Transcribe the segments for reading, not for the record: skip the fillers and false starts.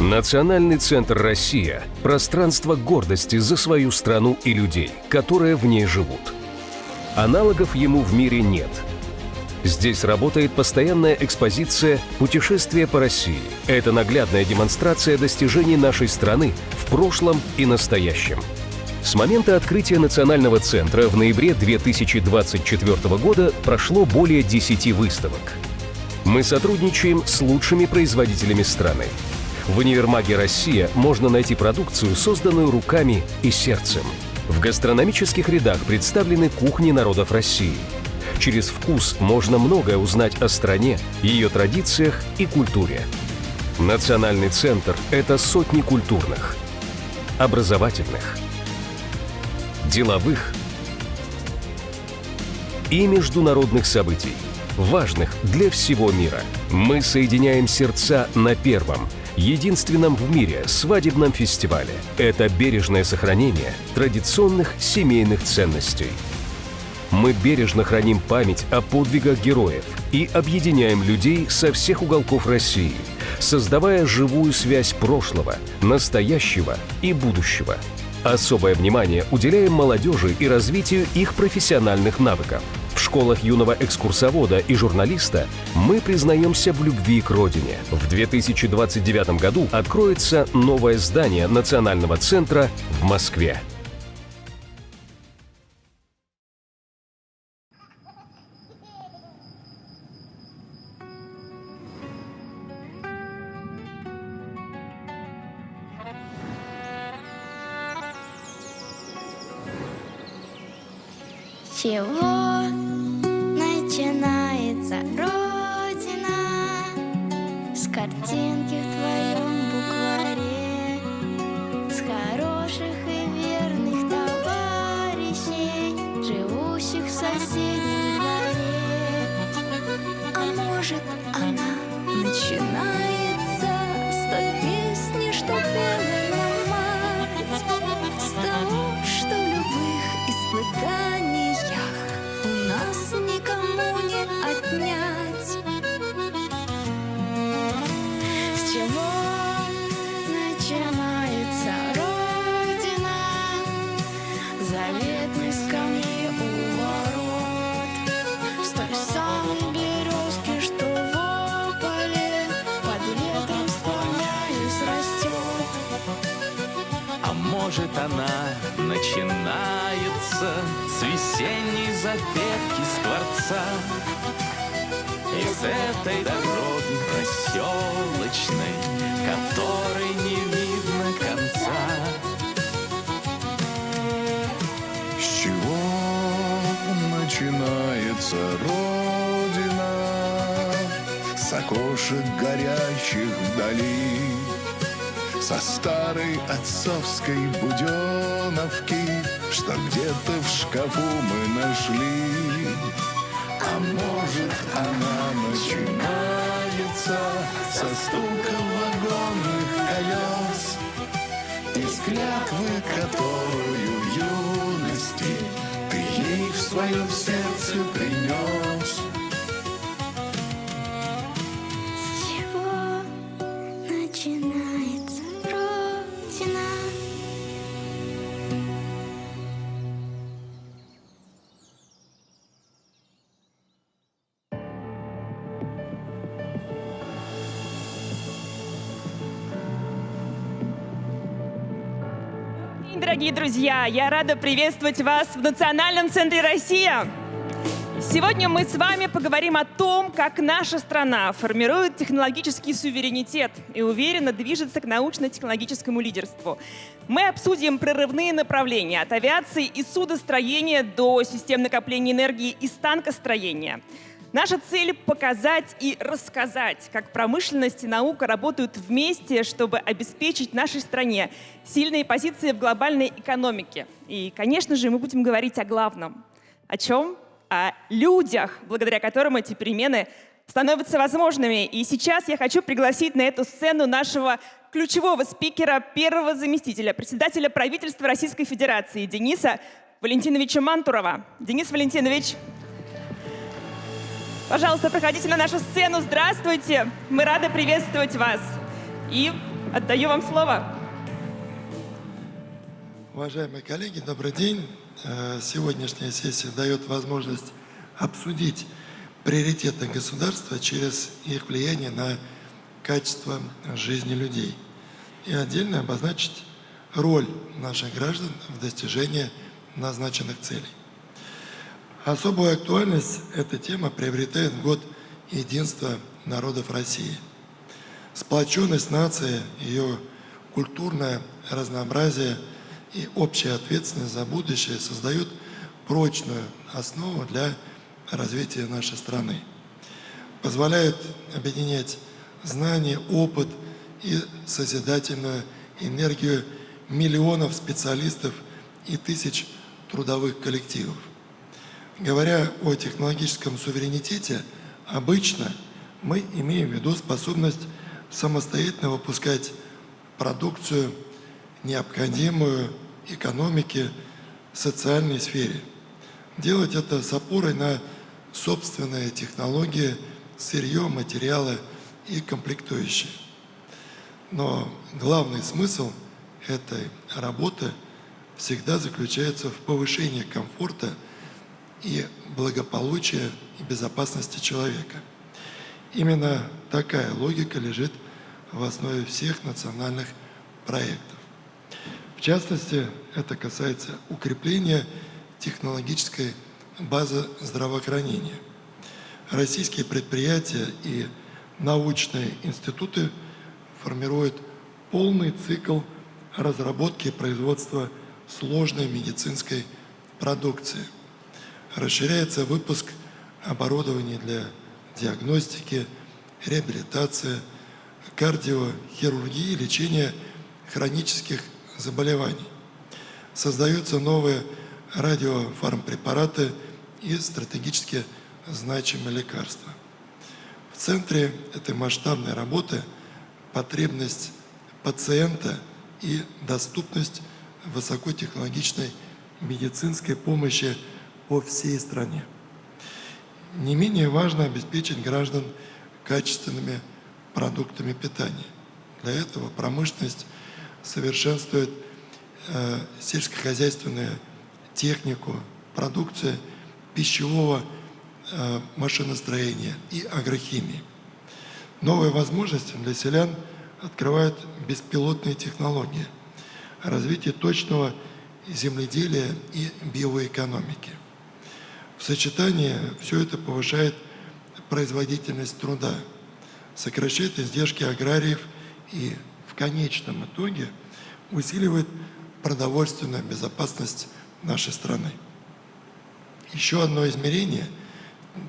Национальный центр «Россия» – пространство гордости за свою страну и людей, которые в ней живут. Аналогов ему в мире нет. Здесь работает постоянная экспозиция «Путешествие по России». Это наглядная демонстрация достижений нашей страны в прошлом и настоящем. С момента открытия Национального центра в ноябре 2024 года прошло более 10 выставок. Мы сотрудничаем с лучшими производителями страны. В универмаге «Россия» можно найти продукцию, созданную руками и сердцем. В гастрономических рядах представлены кухни народов России. Через вкус можно многое узнать о стране, ее традициях и культуре. Национальный центр – это сотни культурных, образовательных, деловых и международных событий, важных для всего мира. Мы соединяем сердца на первом, единственном в мире свадебном фестивале. Это бережное сохранение традиционных семейных ценностей. Мы бережно храним память о подвигах героев и объединяем людей со всех уголков России, создавая живую связь прошлого, настоящего и будущего. Особое внимание уделяем молодежи и развитию их профессиональных навыков. В школах юного экскурсовода и журналиста мы признаемся в любви к родине. В 2029 году откроется новое здание Национального центра в Москве. С чего начинается Родина? С картинки в твоем букваре, с хороших и верных товарищей, живущих в соседнем дворе. А может, она начинается с той песни, что пела нам мать, с того, что в любых испытаниях у нас никому не отнять. С чего начинается Родина? Заветной скамьи у ворот, с той самой березки, что в поле под ветром склоняясь растет. А может, она начинается с весенней запевки скворца, из этой дороги проселочной, которой не видно конца. С чего начинается Родина? С окошек горящих вдали, со старой отцовской буденовки, что где-то в шкафу мы нашли. А может, она начинается со стука вагонных колес, из клятвы, которую в юности ты ей в своем сердце принес. С чего начинается Родина? Дорогие друзья, я рада приветствовать вас в Национальном центре «Россия». Сегодня мы с вами поговорим о том, как наша страна формирует технологический суверенитет и уверенно движется к научно-технологическому лидерству. Мы обсудим прорывные направления от авиации и судостроения до систем накопления энергии и станкостроения. Наша цель — показать и рассказать, как промышленность и наука работают вместе, чтобы обеспечить нашей стране сильные позиции в глобальной экономике. И, конечно же, мы будем говорить о главном. О чем? О людях, благодаря которым эти перемены становятся возможными. И сейчас я хочу пригласить на эту сцену нашего ключевого спикера, первого заместителя председателя правительства Российской Федерации Дениса Валентиновича Мантурова. Денис Валентинович, пожалуйста, проходите на нашу сцену. Здравствуйте! Мы рады приветствовать вас. И Отдаю вам слово. Уважаемые коллеги, добрый день. Сегодняшняя сессия дает возможность обсудить приоритеты государства через их влияние на качество жизни людей и отдельно обозначить роль наших граждан в достижении назначенных целей. Особую актуальность эта тема приобретает в год единства народов России. Сплоченность нации, ее культурное разнообразие и общая ответственность за будущее создают прочную основу для развития нашей страны. Позволяют объединять знания, опыт и созидательную энергию миллионов специалистов и тысяч трудовых коллективов. Говоря о технологическом суверенитете, обычно мы имеем в виду способность самостоятельно выпускать продукцию, необходимую экономике, социальной сфере. Делать это с опорой на собственные технологии, сырье, материалы и комплектующие. Но главный смысл этой работы всегда заключается в повышении комфорта и благополучия и безопасности человека. Именно такая логика лежит в основе всех национальных проектов. В частности, это касается укрепления технологической базы здравоохранения. Российские предприятия и научные институты формируют полный цикл разработки и производства сложной медицинской продукции. Расширяется выпуск оборудования для диагностики, реабилитации, кардиохирургии, лечения хронических заболеваний. Создаются новые радиофармпрепараты и стратегически значимые лекарства. В центре этой масштабной работы потребность пациента и доступность высокотехнологичной медицинской помощи по всей стране. Не менее важно обеспечить граждан качественными продуктами питания. Для этого промышленность совершенствует сельскохозяйственную технику, продукцию пищевого машиностроения и агрохимии. Новые возможности для селян открывают беспилотные технологии, развитие точного земледелия и биоэкономики. В сочетании все это повышает производительность труда, сокращает издержки аграриев и в конечном итоге усиливает продовольственную безопасность нашей страны. Еще одно измерение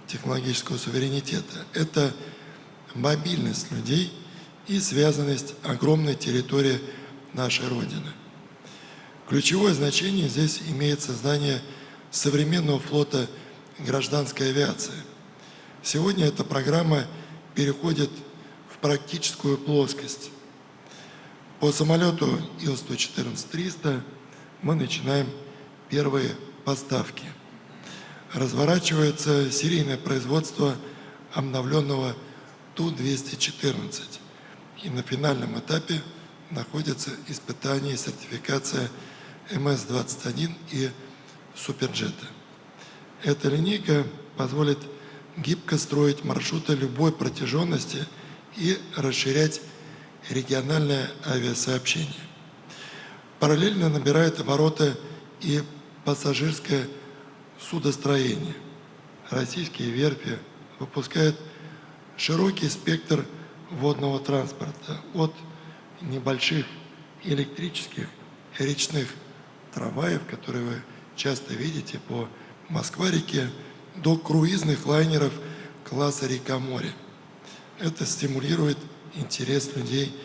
технологического суверенитета – это мобильность людей и связанность огромной территории нашей Родины. Ключевое значение здесь имеет создание современного флота гражданской авиации. Сегодня эта программа переходит в практическую плоскость. По самолету Ил-114-300 мы начинаем первые поставки. Разворачивается серийное производство обновленного Ту-214. И на финальном этапе находятся испытания и сертификация МС-21 и Суперджета. Эта линейка позволит гибко строить маршруты любой протяженности и расширять региональное авиасообщение. Параллельно набирает обороты и пассажирское судостроение. Российские верфи выпускают широкий спектр водного транспорта от небольших электрических речных трамваев, которые вы часто видите по Москва-реке, до круизных лайнеров класса «Река-море». Это стимулирует интерес людей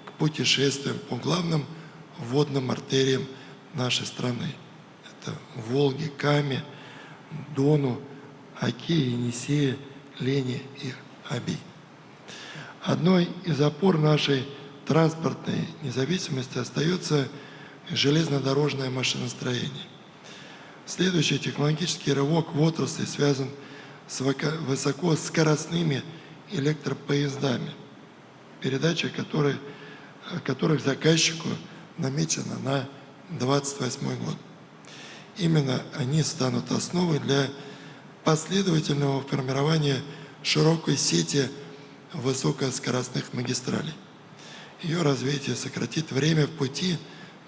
к путешествиям по главным водным артериям нашей страны. Это Волге, Каме, Дону, Оке, Енисея, Лени и Оби. Одной из опор нашей транспортной независимости остается железнодорожное машиностроение. Следующий технологический рывок в отрасли связан с высокоскоростными электропоездами, передача которой которых заказчику намечено на 2028 год. Именно они станут основой для последовательного формирования широкой сети высокоскоростных магистралей. Ее развитие сократит время в пути,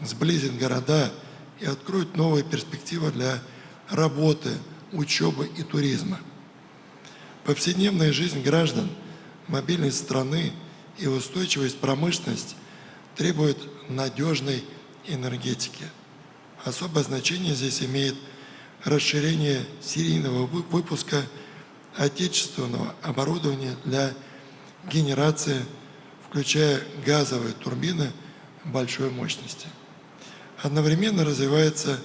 сблизит города и откроет новые перспективы для работы, учебы и туризма. Повседневная жизнь граждан, мобильность страны и устойчивость промышленности требуют надежной энергетики. Особое значение здесь имеет расширение серийного выпуска отечественного оборудования для генерации, включая газовые турбины большой мощности. Одновременно развивается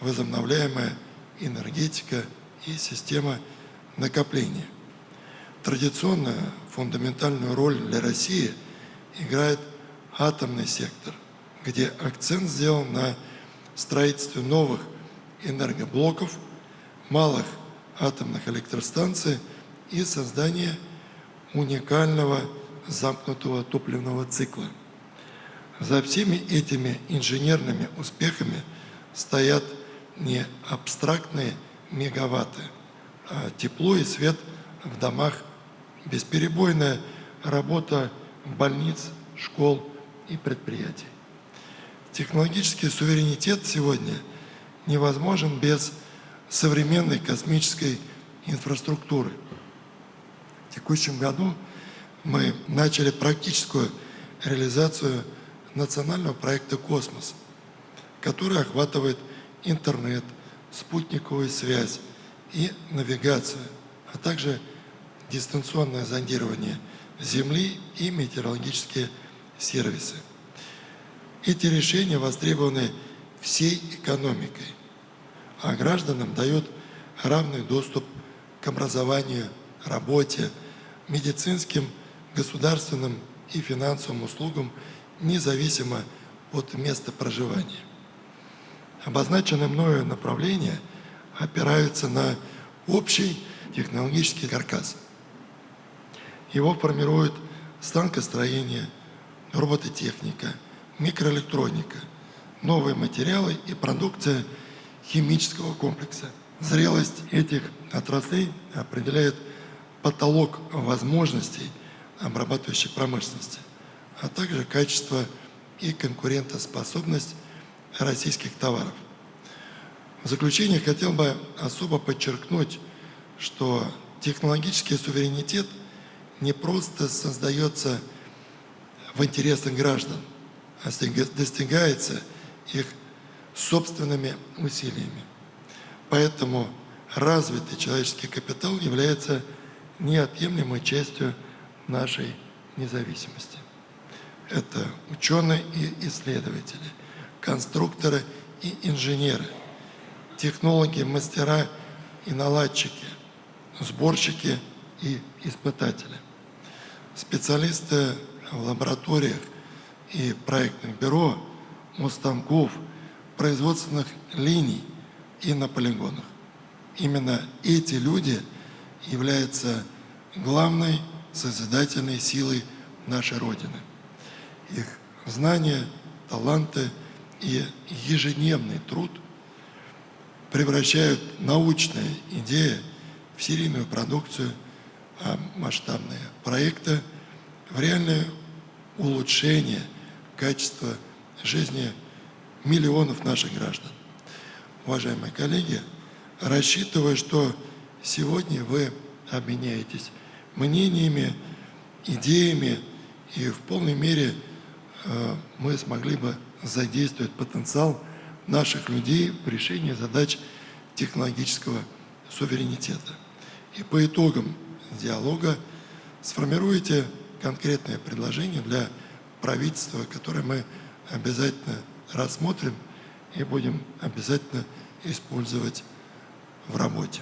возобновляемая энергетика и система накопления. Традиционно фундаментальную роль для России играет атомный сектор, где акцент сделан на строительстве новых энергоблоков, малых атомных электростанций и создании уникального замкнутого топливного цикла. За всеми этими инженерными успехами стоят не абстрактные мегаватты, а тепло и свет в домах, бесперебойная работа больниц, школ и предприятий. Технологический суверенитет сегодня невозможен без современной космической инфраструктуры. В текущем году мы начали практическую реализацию национального проекта «Космос», который охватывает интернет, спутниковую связь и навигацию, а также дистанционное зондирование Земли и метеорологические сервисы. Эти решения востребованы всей экономикой, а гражданам дают равный доступ к образованию, работе, медицинским, государственным и финансовым услугам независимо от места проживания. Обозначенные мною направления опираются на общий технологический каркас. Его формируют станкостроение, робототехника, микроэлектроника, новые материалы и продукция химического комплекса. Зрелость этих отраслей определяет потолок возможностей обрабатывающей промышленности, а также качество и конкурентоспособность российских товаров. В заключение хотел бы особо подчеркнуть, что технологический суверенитет не просто создается в интересах граждан, а достигается их собственными усилиями. Поэтому развитый человеческий капитал является неотъемлемой частью нашей независимости. Это ученые и исследователи, конструкторы и инженеры, технологи, мастера и наладчики, сборщики и испытатели, специалисты в лабораториях и проектных бюро, у станков, производственных линий и на полигонах. Именно эти люди являются главной созидательной силой нашей Родины. Их знания, таланты и ежедневный труд превращают научные идеи в серийную продукцию, а масштабные проекты в реальное улучшение качества жизни миллионов наших граждан. Уважаемые коллеги, рассчитываю, что сегодня вы обменяетесь мнениями, идеями, и в полной мере мы смогли бы задействовать потенциал наших людей в решении задач технологического суверенитета. И по итогам диалога сформируете конкретное предложение для правительства, которое мы обязательно рассмотрим и будем обязательно использовать в работе.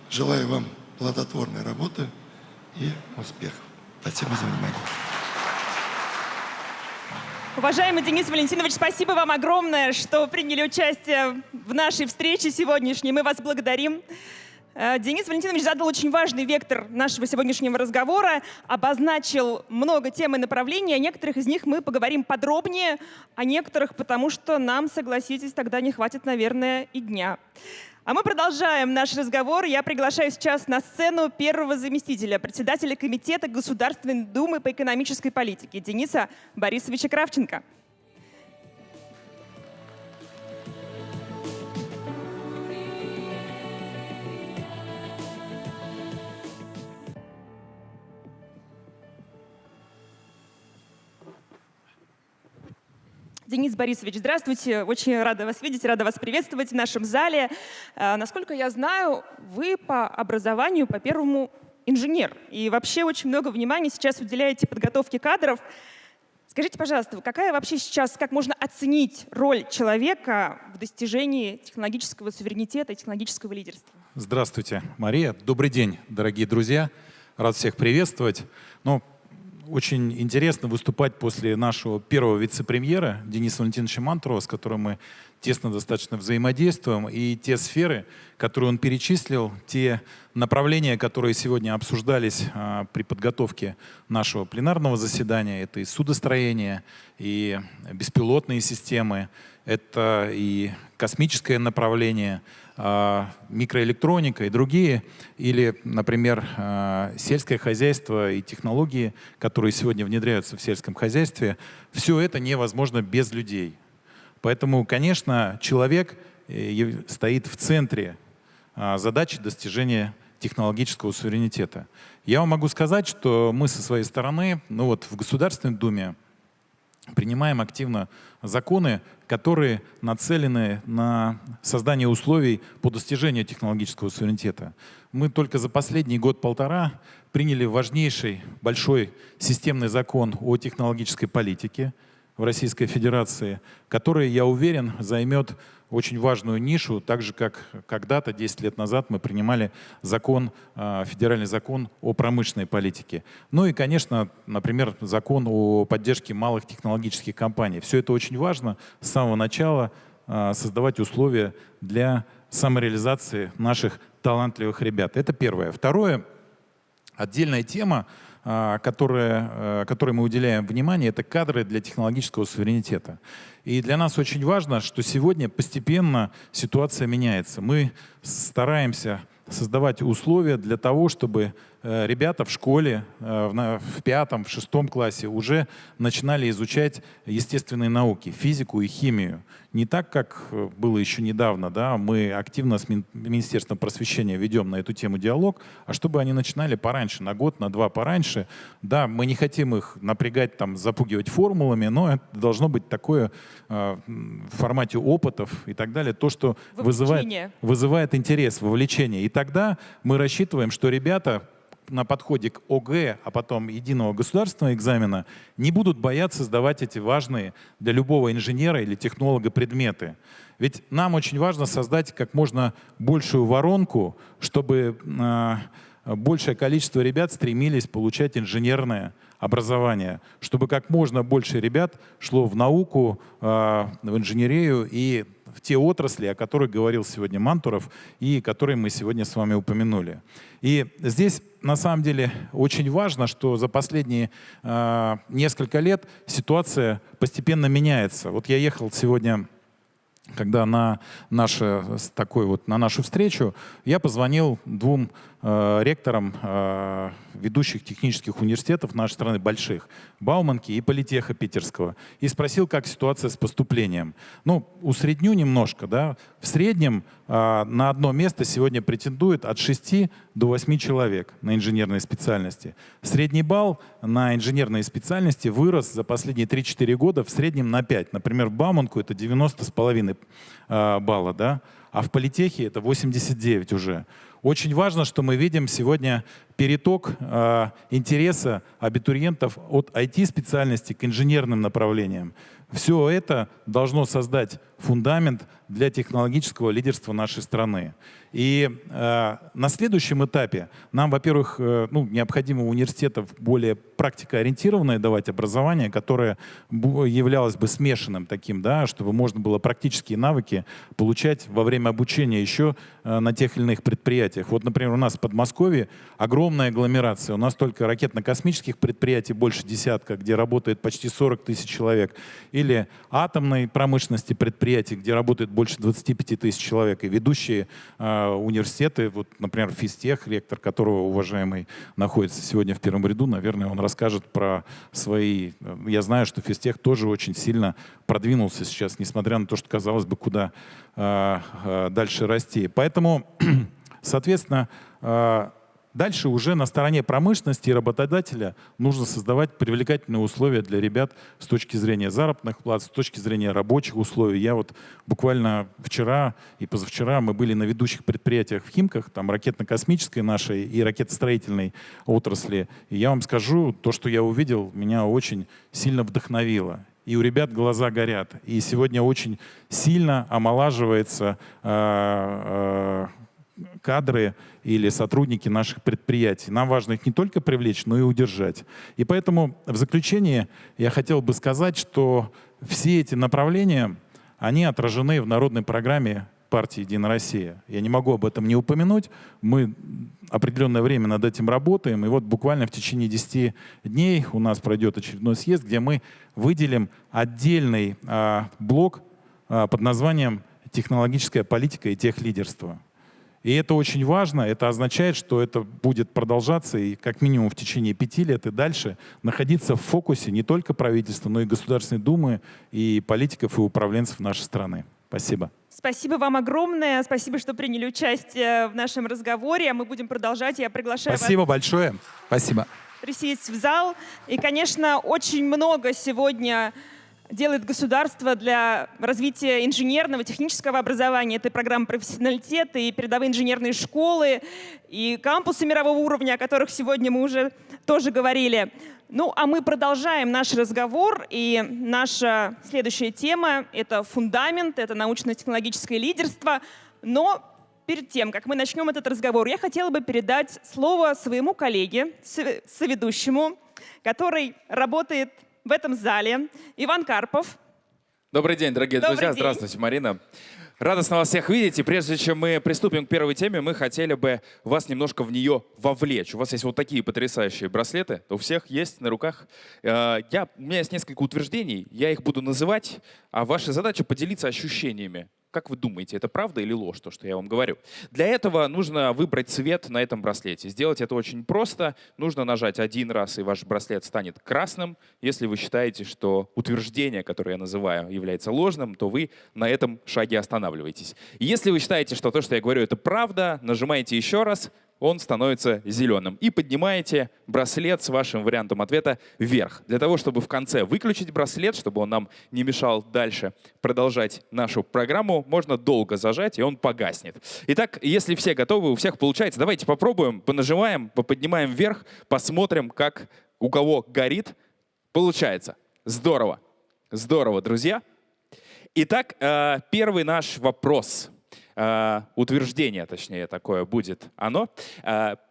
Желаю вам плодотворной работы и успехов. Спасибо за внимание. Уважаемый Денис Валентинович, спасибо вам огромное, что приняли участие в нашей встрече сегодняшней. Мы вас благодарим. Денис Валентинович задал очень важный вектор нашего сегодняшнего разговора, обозначил много тем и направлений, о некоторых из них мы поговорим подробнее, о некоторых, потому что нам, согласитесь, тогда не хватит, наверное, и дня. А мы продолжаем наш разговор. Я приглашаю сейчас на сцену первого заместителя, председателя Комитета Государственной Думы по экономической политике Дениса Борисовича Кравченко. Денис Борисович, здравствуйте. Очень рада вас видеть, рада вас приветствовать в нашем зале. Насколько я знаю, вы по образованию, по первому, инженер. И вообще очень много внимания сейчас уделяете подготовке кадров. Скажите, пожалуйста, какая вообще сейчас, как можно оценить роль человека в достижении технологического суверенитета и технологического лидерства? Здравствуйте, Мария. Добрый день, дорогие друзья. Рад всех приветствовать. Очень интересно выступать после нашего первого вице-премьера Дениса Валентиновича Мантурова, с которым мы тесно достаточно взаимодействуем. И те сферы, которые он перечислил, те направления, которые сегодня обсуждались при подготовке нашего пленарного заседания, это и судостроение, и беспилотные системы, это и космическое направление, микроэлектроника и другие, или, например, сельское хозяйство и технологии, которые сегодня внедряются в сельском хозяйстве, все это невозможно без людей. Поэтому, конечно, человек стоит в центре задачи достижения технологического суверенитета. Я вам могу сказать, что мы со своей стороны, в Государственной Думе принимаем активно законы, которые нацелены на создание условий по достижению технологического суверенитета. Мы только за последний год-полтора приняли важнейший, большой системный закон о технологической политике в Российской Федерации, который, я уверен, займет очень важную нишу, так же, как когда-то, 10 лет назад, мы принимали федеральный закон о промышленной политике. Ну и, конечно, например, закон о поддержке малых технологических компаний. Все это очень важно с самого начала создавать условия для самореализации наших талантливых ребят. Это первое. Второе, отдельная тема, которой мы уделяем внимание, это кадры для технологического суверенитета. И для нас очень важно, что сегодня постепенно ситуация меняется. Мы стараемся создавать условия для того, чтобы ребята в школе в 5-м, в 6-м классе уже начинали изучать естественные науки, физику и химию. Не так, как было еще недавно, да, мы активно с Министерством просвещения ведем на эту тему диалог, а чтобы они начинали пораньше, на год, на 2 пораньше. Да, мы не хотим их напрягать, запугивать формулами, но это должно быть такое в формате опытов и так далее, то, что вызывает интерес, вовлечение. И тогда мы рассчитываем, что ребята на подходе к ОГЭ, а потом единого государственного экзамена, не будут бояться сдавать эти важные для любого инженера или технолога предметы. Ведь нам очень важно создать как можно большую воронку, чтобы большее количество ребят стремились получать инженерное образование, чтобы как можно больше ребят шло в науку, в инженерию и в те отрасли, о которых говорил сегодня Мантуров и которые мы сегодня с вами упомянули. И здесь на самом деле очень важно, что за последние несколько лет ситуация постепенно меняется. Вот я ехал сегодня, когда на нашу встречу, я позвонил 2 ректорам ведущих технических университетов нашей страны, больших, Бауманки и Политеха Питерского, и спросил, как ситуация с поступлением. Усредню немножко, да, в среднем на одно место сегодня претендует от 6 до 8 человек на инженерные специальности. Средний балл на инженерные специальности вырос за последние 3-4 года в среднем на 5. Например, в Бауманку это 90,5 балла, да, а в Политехе это 89 уже. Очень важно, что мы видим сегодня переток интереса абитуриентов от IT-специальности к инженерным направлениям. Все это должно создать фундамент для технологического лидерства нашей страны. И на следующем этапе нам, во-первых, необходимо у университетов более практикоориентированное давать образование, которое являлось бы смешанным таким, да, чтобы можно было практические навыки получать во время обучения еще на тех или иных предприятиях. Вот, например, у нас в Подмосковье огромная агломерация. У нас только ракетно-космических предприятий больше десятка, где работает почти 40 тысяч человек. Или атомной промышленности предприятий, где работает больше 25 тысяч человек. И ведущие университеты, вот, например, физтех, ректор которого, уважаемый, находится сегодня в первом ряду, наверное, он расскажет про свои... Я знаю, что физтех тоже очень сильно продвинулся сейчас, несмотря на то, что, казалось бы, куда дальше расти. Поэтому, соответственно, дальше уже на стороне промышленности и работодателя нужно создавать привлекательные условия для ребят с точки зрения заработных плат, с точки зрения рабочих условий. Я вот буквально вчера и позавчера мы были на ведущих предприятиях в Химках, там ракетно-космической нашей и ракетостроительной отрасли. И я вам скажу, то, что я увидел, меня очень сильно вдохновило. И у ребят глаза горят. И сегодня очень сильно омолаживается кадры или сотрудники наших предприятий. Нам важно их не только привлечь, но и удержать. И поэтому в заключение я хотел бы сказать, что все эти направления, они отражены в народной программе партии «Единая Россия». Я не могу об этом не упомянуть. Мы определенное время над этим работаем. И вот буквально в течение 10 дней у нас пройдет очередной съезд, где мы выделим отдельный блок под названием «Технологическая политика и техлидерство». И это очень важно. Это означает, что это будет продолжаться и как минимум в течение 5 лет и дальше находиться в фокусе не только правительства, но и Государственной Думы, и политиков, и управленцев нашей страны. Спасибо. Спасибо вам огромное. Спасибо, что приняли участие в нашем разговоре. Мы будем продолжать. Я приглашаю Спасибо вас большое. Спасибо. присесть в зал. И, конечно, очень много сегодня делает государство для развития инженерного, технического образования. Это программа профессионалитета и передовые инженерные школы, и кампусы мирового уровня, о которых сегодня мы уже тоже говорили. Ну, а мы продолжаем наш разговор, и наша следующая тема — это фундамент, это научно-технологическое лидерство. Но перед тем, как мы начнем этот разговор, я хотела бы передать слово своему коллеге, соведущему, который работает в этом зале, Иван Карпов. Добрый день, дорогие друзья. Здравствуйте, Марина. Радостно вас всех видеть. И прежде чем мы приступим к первой теме, мы хотели бы вас немножко в нее вовлечь. У вас есть вот такие потрясающие браслеты. У всех есть на руках. У меня есть несколько утверждений. Я их буду называть, а ваша задача поделиться ощущениями. Как вы думаете, это правда или ложь, то, что я вам говорю? Для этого нужно выбрать цвет на этом браслете. Сделать это очень просто. Нужно нажать один раз, и ваш браслет станет красным. Если вы считаете, что утверждение, которое я называю, является ложным, то вы на этом шаге останавливаетесь. Если вы считаете, что то, что я говорю, это правда, нажимаете еще раз, он становится зеленым. И поднимаете браслет с вашим вариантом ответа вверх. Для того, чтобы в конце выключить браслет, чтобы он нам не мешал дальше продолжать нашу программу, можно долго зажать, и он погаснет. Итак, если все готовы, у всех получается, давайте попробуем, понажимаем, поподнимаем вверх, посмотрим, как у кого горит. Получается. Здорово. Здорово, друзья. Итак, первый наш вопрос. Утверждение, точнее, такое будет оно.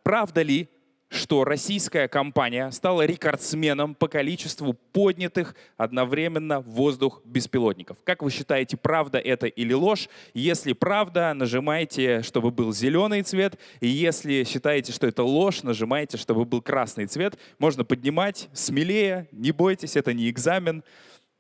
Правда ли, что российская компания стала рекордсменом по количеству поднятых одновременно в воздух беспилотников? Как вы считаете, правда это или ложь? Если правда, нажимайте, чтобы был зеленый цвет. И если считаете, что это ложь, нажимайте, чтобы был красный цвет. Можно поднимать смелее, не бойтесь, это не экзамен.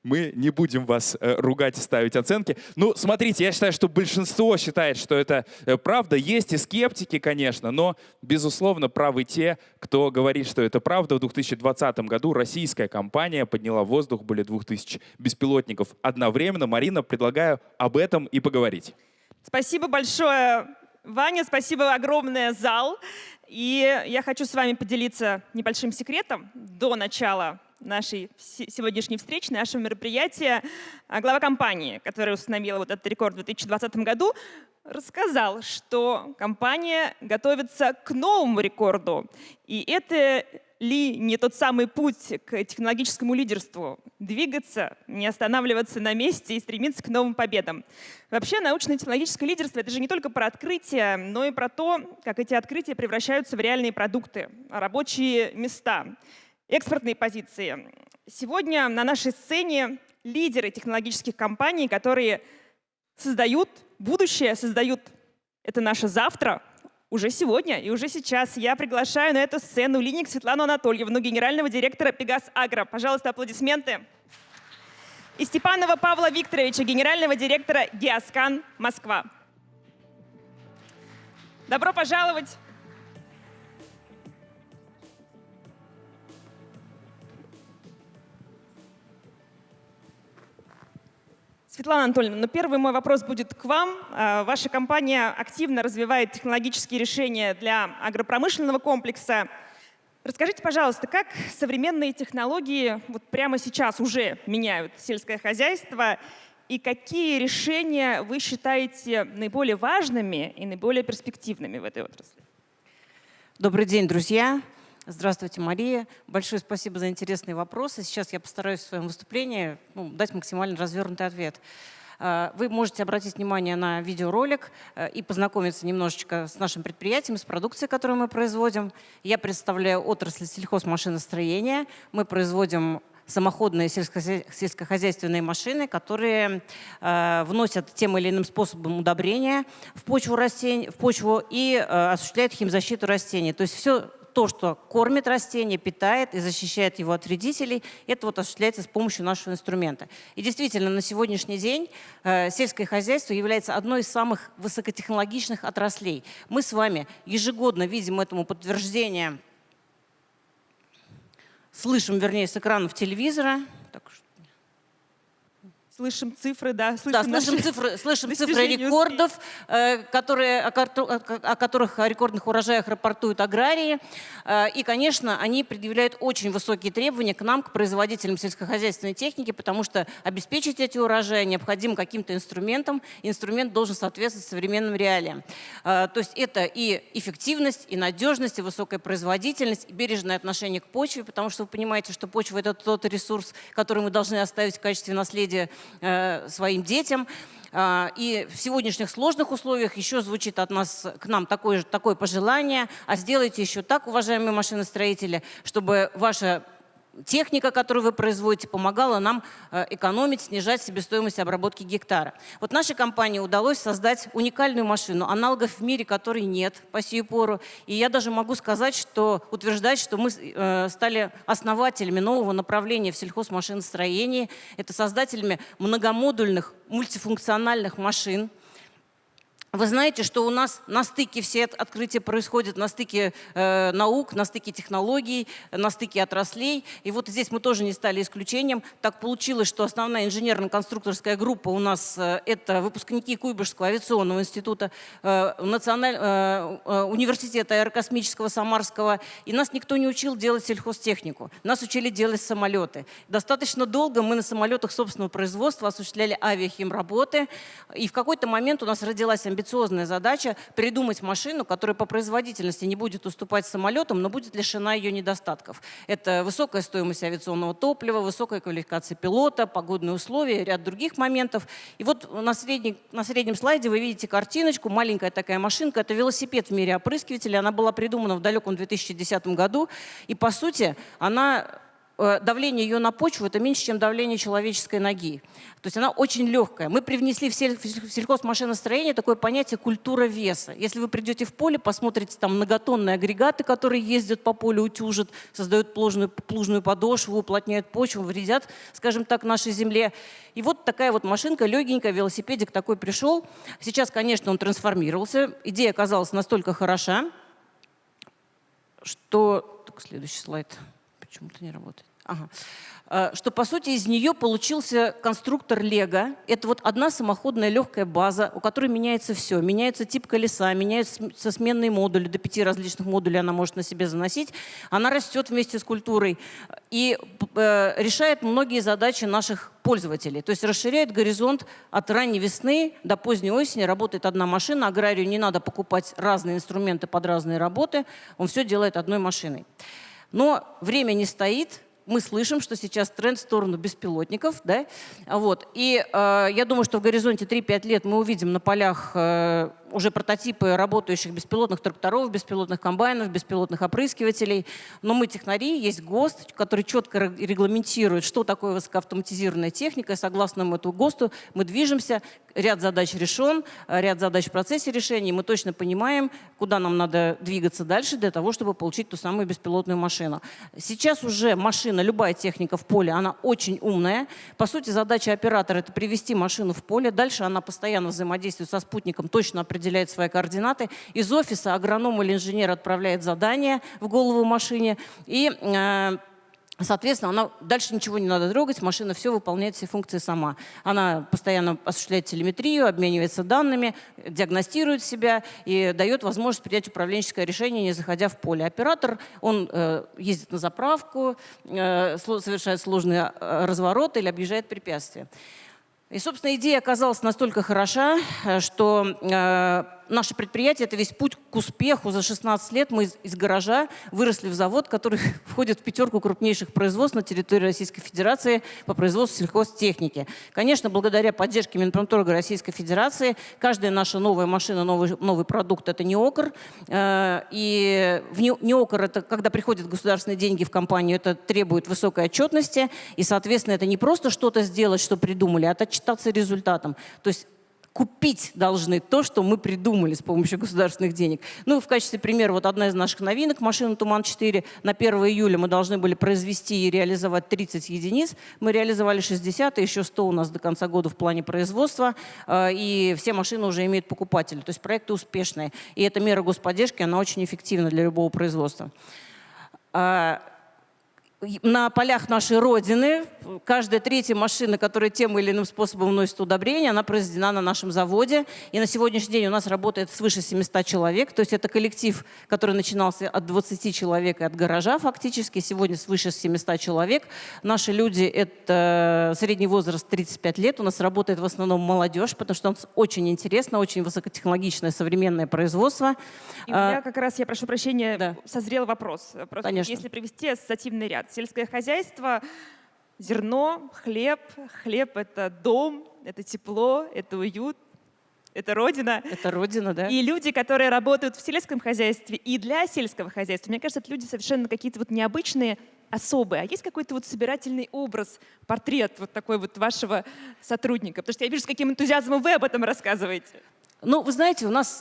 Мы не будем вас ругать и ставить оценки. Ну, смотрите, я считаю, что большинство считает, что это правда. Есть и скептики, конечно, но, безусловно, правы те, кто говорит, что это правда. В 2020 году российская компания подняла в воздух более 2000 беспилотников одновременно. Марина, предлагаю об этом и поговорить. Спасибо большое, Ваня, спасибо огромное, зал. И я хочу с вами поделиться небольшим секретом до начала нашей сегодняшней встречи, нашего мероприятия, глава компании, которая установила вот этот рекорд в 2020 году, рассказал, что компания готовится к новому рекорду. И это ли не тот самый путь к технологическому лидерству? Двигаться, не останавливаться на месте и стремиться к новым победам. Вообще, научно-технологическое лидерство — это же не только про открытия, но и про то, как эти открытия превращаются в реальные продукты, рабочие места, экспортные позиции. Сегодня на нашей сцене лидеры технологических компаний, которые создают будущее, создают это наше завтра, уже сегодня и уже сейчас. Я приглашаю на эту сцену Линник Светлану Анатольевну, генерального директора Пегас Агро. Пожалуйста, аплодисменты. И Степанова Павла Викторовича, генерального директора Геоскан Москва. Добро пожаловать. Светлана Анатольевна, но первый мой вопрос будет к вам. Ваша компания активно развивает технологические решения для агропромышленного комплекса. Расскажите, пожалуйста, как современные технологии вот прямо сейчас уже меняют сельское хозяйство и какие решения вы считаете наиболее важными и наиболее перспективными в этой отрасли? Добрый день, друзья. Здравствуйте, Мария. Большое спасибо за интересные вопросы. Сейчас я постараюсь в своем выступлении дать максимально развернутый ответ. Вы можете обратить внимание на видеоролик и познакомиться немножечко с нашим предприятием, с продукцией, которую мы производим. Я представляю отрасль сельхозмашиностроения. Мы производим самоходные сельскохозяйственные машины, которые вносят тем или иным способом удобрения в почву и осуществляют химзащиту растений. То есть все то, что кормит растение, питает и защищает его от вредителей, это вот осуществляется с помощью нашего инструмента. И действительно, на сегодняшний день сельское хозяйство является одной из самых высокотехнологичных отраслей. Мы с вами ежегодно видим этому подтверждение, слышим, вернее, с экранов телевизора. Слышим цифры, да. Слышим цифры рекордов, о которых о рекордных урожаях рапортуют аграрии. И, конечно, они предъявляют очень высокие требования к нам, к производителям сельскохозяйственной техники, потому что обеспечить эти урожаи необходимо каким-то инструментом. Инструмент должен соответствовать современным реалиям. То есть это и эффективность, и надежность, и высокая производительность, и бережное отношение к почве, потому что вы понимаете, что почва — это тот ресурс, который мы должны оставить в качестве наследия своим детям. И в сегодняшних сложных условиях еще звучит от нас к нам такое пожелание: а сделайте еще так, уважаемые машиностроители, чтобы ваша техника, которую вы производите, помогала нам экономить, снижать себестоимость обработки гектара. Вот нашей компании удалось создать уникальную машину, аналогов в мире которой нет по сию пору. И я даже могу утверждать, что мы стали основателями нового направления в сельхозмашиностроении. Это создателями многомодульных мультифункциональных машин. Вы знаете, что у нас на стыке все открытия происходят, на стыке наук, на стыке технологий, на стыке отраслей. И вот здесь мы тоже не стали исключением. Так получилось, что основная инженерно-конструкторская группа у нас это выпускники Куйбышевского авиационного института, университета аэрокосмического Самарского. И нас никто не учил делать сельхозтехнику. Нас учили делать самолеты. Достаточно долго мы на самолетах собственного производства осуществляли авиахимработы. И в какой-то момент у нас родилась амбициозная задача придумать машину, которая по производительности не будет уступать самолетам, но будет лишена ее недостатков. Это высокая стоимость авиационного топлива, высокая квалификация пилота, погодные условия, ряд других моментов. И вот на среднем слайде вы видите картиночку, маленькая такая машинка. Это велосипед в мире опрыскивателей. Она была придумана в далеком 2010 году. И по сути давление ее на почву — это меньше, чем давление человеческой ноги. То есть она очень легкая. Мы привнесли в сельхозмашиностроение такое понятие культура веса. Если вы придете в поле, посмотрите там многотонные агрегаты, которые ездят по полю, утюжат, создают плужную подошву, уплотняют почву, вредят, скажем так, нашей земле. И вот такая вот машинка, легенькая, велосипедик такой пришел. Сейчас, конечно, он трансформировался. Идея оказалась настолько хороша, что... Так, следующий слайд почему-то не работает. Ага. Что, по сути, из нее получился конструктор Лего. Это вот одна самоходная легкая база, у которой меняется все. Меняется тип колеса, меняются сменные модули, до 5 различных модулей она может на себе заносить. Она растет вместе с культурой и решает многие задачи наших пользователей. То есть расширяет горизонт от ранней весны до поздней осени. Работает одна машина, аграрию не надо покупать разные инструменты под разные работы. Он все делает одной машиной. Но время не стоит. Мы слышим, что сейчас тренд в сторону беспилотников. Да? Вот. И я думаю, что в горизонте 3-5 лет мы увидим на полях уже прототипы работающих беспилотных тракторов, беспилотных комбайнов, беспилотных опрыскивателей. Но мы технари, есть ГОСТ, который четко регламентирует, что такое высокоавтоматизированная техника. И согласно этому ГОСТу мы движемся. Ряд задач решен, ряд задач в процессе решения. Мы точно понимаем, куда нам надо двигаться дальше для того, чтобы получить ту самую беспилотную машину. Сейчас уже машина, любая техника в поле, она очень умная. По сути, задача оператора – это привести машину в поле. Дальше она постоянно взаимодействует со спутником, точно определяет свои координаты. Из офиса агроном или инженер отправляет задание в голову машине. И, соответственно, она, дальше ничего не надо трогать, машина все выполняет, все функции сама. Она постоянно осуществляет телеметрию, обменивается данными, диагностирует себя и дает возможность принять управленческое решение, не заходя в поле. Оператор, он ездит на заправку, совершает сложные развороты или объезжает препятствия. И, собственно, идея оказалась настолько хороша, что наше предприятие – это весь путь к успеху. За 16 лет мы из гаража выросли в завод, который входит в 5 крупнейших производств на территории Российской Федерации по производству сельхозтехники. Конечно, благодаря поддержке Минпромторга Российской Федерации, каждая наша новая машина, новый продукт – это НИОКР. И НИОКР – это когда приходят государственные деньги в компанию, это требует высокой отчетности. И, соответственно, это не просто что-то сделать, что придумали, а отчитаться результатом. То есть купить должны то, что мы придумали с помощью государственных денег. Ну, в качестве примера, вот одна из наших новинок, машина «Туман-4». На 1 июля мы должны были произвести и реализовать 30 единиц. Мы реализовали 60, и еще 100 у нас до конца года в плане производства. И все машины уже имеют покупателей. То есть проекты успешные. И эта мера господдержки, она очень эффективна для любого производства. На полях нашей Родины каждая 3-я машина, которая тем или иным способом вносит удобрения, она произведена на нашем заводе. И на сегодняшний день у нас работает свыше 700 человек. То есть это коллектив, который начинался от 20 человек и от гаража фактически. Сегодня свыше 700 человек. Наши люди – это средний возраст 35 лет. У нас работает в основном молодежь, потому что у нас очень интересно, очень высокотехнологичное современное производство. И у меня как раз, я прошу прощения, да. созрел вопрос. Просто Конечно. если привести ассоциативный ряд. Сельское хозяйство, зерно, хлеб. Хлеб – это дом, это тепло, это уют, это родина. Это родина, да. И люди, которые работают в сельском хозяйстве и для сельского хозяйства, мне кажется, это люди совершенно какие-то вот необычные, особые. А есть какой-то вот собирательный образ, портрет вот такой вот вашего сотрудника? Потому что я вижу, с каким энтузиазмом вы об этом рассказываете. Ну, вы знаете, у нас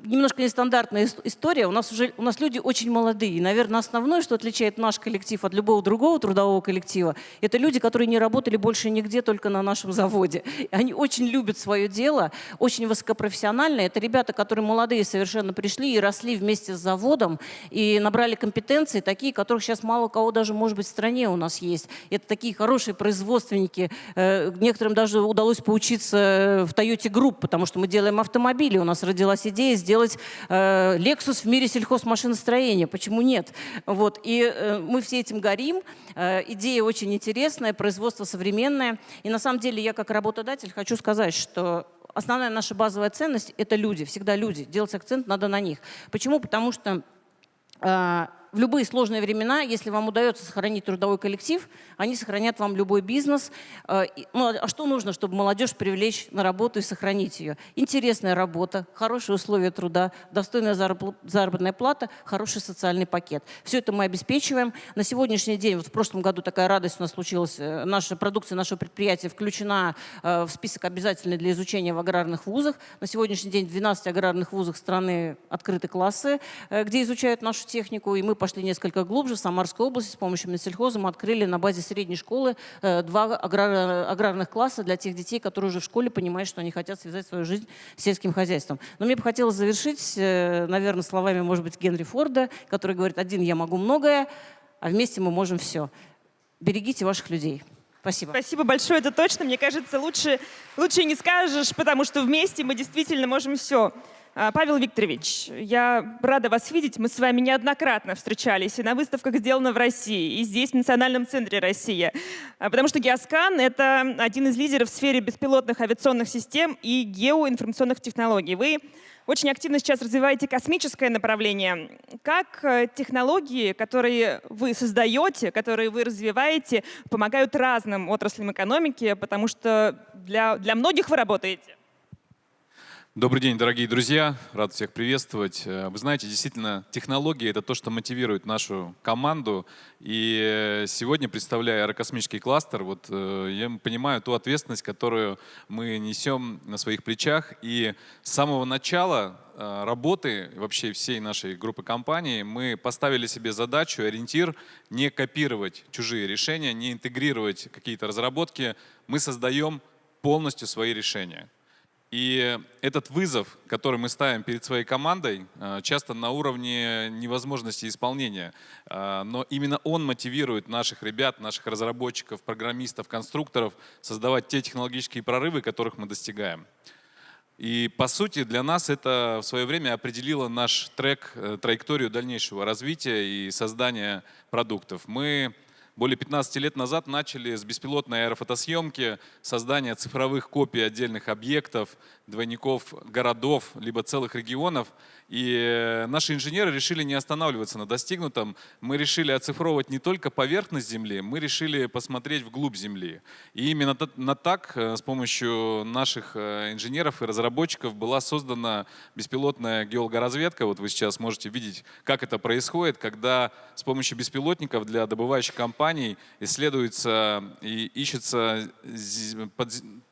немножко нестандартная история. У нас люди очень молодые. И, наверное, основное, что отличает наш коллектив от любого другого трудового коллектива, это люди, которые не работали больше нигде, только на нашем заводе. Они очень любят свое дело, очень высокопрофессиональные. Это ребята, которые молодые совершенно пришли и росли вместе с заводом, и набрали компетенции, такие, которых сейчас мало у кого даже, может быть, в стране у нас есть. Это такие хорошие производственники. Некоторым даже удалось поучиться в Toyota Group, потому что мы делаем автомобили. У нас родилась идея сделать Lexus в мире сельхозмашиностроения. Почему нет? Вот. И мы все этим горим. Идея очень интересная, производство современное. И на самом деле я как работодатель хочу сказать, что основная наша базовая ценность – это люди, всегда люди. Делать акцент надо на них. Почему? Потому что в любые сложные времена, если вам удается сохранить трудовой коллектив, они сохранят вам любой бизнес. Ну, а что нужно, чтобы молодежь привлечь на работу и сохранить ее? Интересная работа, хорошие условия труда, достойная заработная плата, хороший социальный пакет. Все это мы обеспечиваем. На сегодняшний день, вот в прошлом году такая радость у нас случилась, наша продукция нашего предприятия включена в список обязательный для изучения в аграрных вузах. На сегодняшний день в 12 аграрных вузах страны открыты классы, где изучают нашу технику, и мы пошли несколько глубже. В Самарской области с помощью Минсельхоза мы открыли на базе средней школы 2 аграрных класса для тех детей, которые уже в школе понимают, что они хотят связать свою жизнь с сельским хозяйством. Но мне бы хотелось завершить, наверное, словами, может быть, Генри Форда, который говорит: «Один я могу многое, а вместе мы можем все». берегите ваших людей. Спасибо. Спасибо большое, это точно. Мне кажется, лучше не скажешь, потому что вместе мы действительно можем все. Павел Викторович, я рада вас видеть. Мы с вами неоднократно встречались и на выставках «Сделано в России», и здесь, в Национальном центре «Россия». Потому что Геоскан — это один из лидеров в сфере беспилотных авиационных систем и геоинформационных технологий. Вы очень активно сейчас развиваете космическое направление. Как технологии, которые вы создаете, которые вы развиваете, помогают разным отраслям экономики, потому что для многих вы работаете? Добрый день, дорогие друзья. Рад всех приветствовать. Вы знаете, действительно, технологии — это то, что мотивирует нашу команду. И сегодня, представляя аэрокосмический кластер, я понимаю ту ответственность, которую мы несем на своих плечах. И с самого начала работы вообще всей нашей группы компаний мы поставили себе задачу, ориентир не копировать чужие решения, не интегрировать какие-то разработки. Мы создаем полностью свои решения. И этот вызов, который мы ставим перед своей командой, часто на уровне невозможности исполнения. Но именно он мотивирует наших ребят, наших разработчиков, программистов, конструкторов создавать те технологические прорывы, которых мы достигаем. И по сути для нас это в свое время определило наш трек, траекторию дальнейшего развития и создания продуктов. Мы более 15 лет назад начали с беспилотной аэрофотосъемки, создания цифровых копий отдельных объектов, двойников городов, либо целых регионов. И наши инженеры решили не останавливаться на достигнутом. Мы решили оцифровывать не только поверхность Земли, мы решили посмотреть вглубь Земли. И именно так с помощью наших инженеров и разработчиков была создана беспилотная геологоразведка. Вот вы сейчас можете видеть, как это происходит, когда с помощью беспилотников для добывающих компаний исследуются и ищутся подземные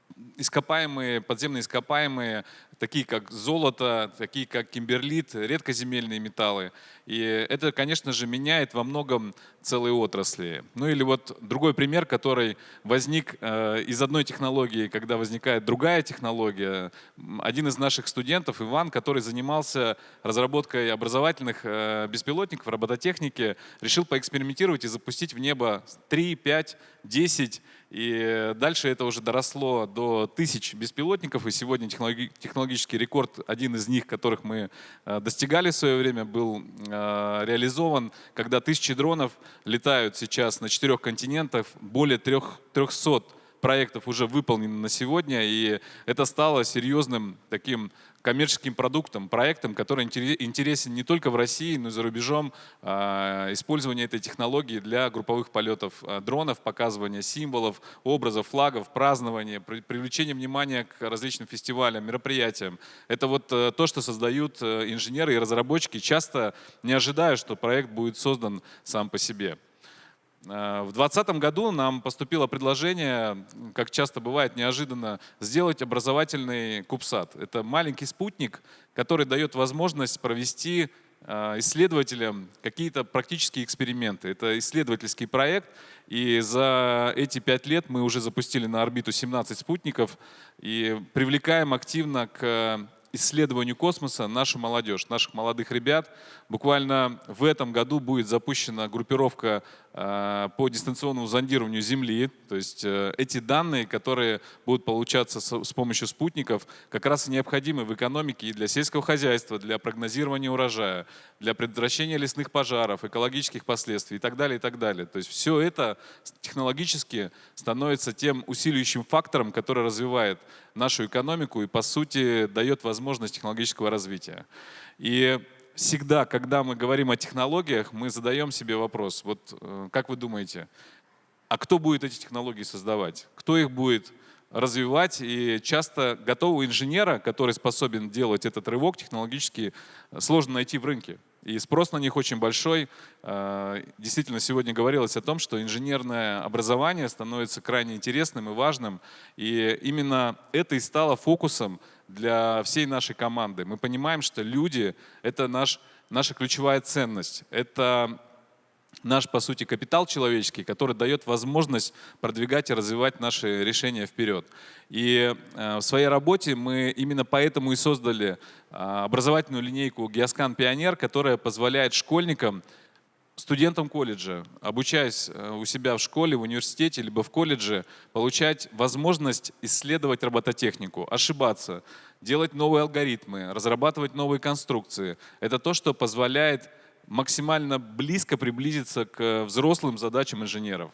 ископаемые, такие как золото, такие как кимберлит, редкоземельные металлы. И это, конечно же, меняет во многом целые отрасли. Ну или вот другой пример, который возник из одной технологии, когда возникает другая технология. Один из наших студентов, Иван, который занимался разработкой образовательных беспилотников, робототехники, решил поэкспериментировать и запустить в небо 3, 5, 10. И дальше это уже доросло до 1000 беспилотников. И сегодня технологический рекорд, один из них, которых мы достигали в свое время, был реализован, когда 1000 дронов летают сейчас на 4 континентах, более 300 проектов уже выполнено на сегодня, и это стало серьезным таким коммерческим продуктом, проектом, который интересен не только в России, но и за рубежом. Использование этой технологии для групповых полетов дронов, показывания символов, образов, флагов, празднования, привлечения внимания к различным фестивалям, мероприятиям. Это вот то, что создают инженеры и разработчики, часто не ожидая, что проект будет создан сам по себе. В 2020 году нам поступило предложение, как часто бывает неожиданно, сделать образовательный CubeSat. Это маленький спутник, который дает возможность провести исследователям какие-то практические эксперименты. Это исследовательский проект, и за эти 5 лет мы уже запустили на орбиту 17 спутников и привлекаем активно к исследованию космоса нашу молодежь, наших молодых ребят. Буквально в этом году будет запущена группировка по дистанционному зондированию Земли. То есть эти данные, которые будут получаться с помощью спутников, как раз и необходимы в экономике и для сельского хозяйства, для прогнозирования урожая, для предотвращения лесных пожаров, экологических последствий и так далее, и так далее. То есть все это технологически становится тем усиливающим фактором, который развивает нашу экономику и, по сути, дает возможность технологического развития. И всегда, когда мы говорим о технологиях, мы задаем себе вопрос, вот как вы думаете, а кто будет эти технологии создавать? Кто их будет развивать? И часто готового инженера, который способен делать этот рывок технологически, сложно найти в рынке. И спрос на них очень большой. Действительно, сегодня говорилось о том, что инженерное образование становится крайне интересным и важным. И именно это и стало фокусом для всей нашей команды. Мы понимаем, что люди — это наша ключевая ценность. Это наш, по сути, капитал человеческий, который дает возможность продвигать и развивать наши решения вперед. И в своей работе мы именно поэтому и создали образовательную линейку Геоскан Пионер, которая позволяет школьникам студентам колледжа, обучаясь у себя в школе, в университете, либо в колледже, получать возможность исследовать робототехнику, ошибаться, делать новые алгоритмы, разрабатывать новые конструкции. Это то, что позволяет максимально близко приблизиться к взрослым задачам инженеров.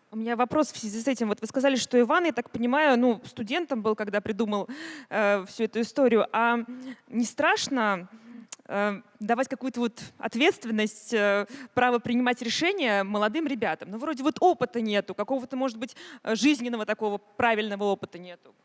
У меня вопрос в связи с этим. Вот вы сказали, что Иван, я так понимаю, ну, студентом был, когда придумал всю эту историю. А не страшно давать какую-то вот ответственность, право принимать решения молодым ребятам? Ну, вроде вот опыта нету, какого-то, может быть, жизненного такого правильного опыта нету.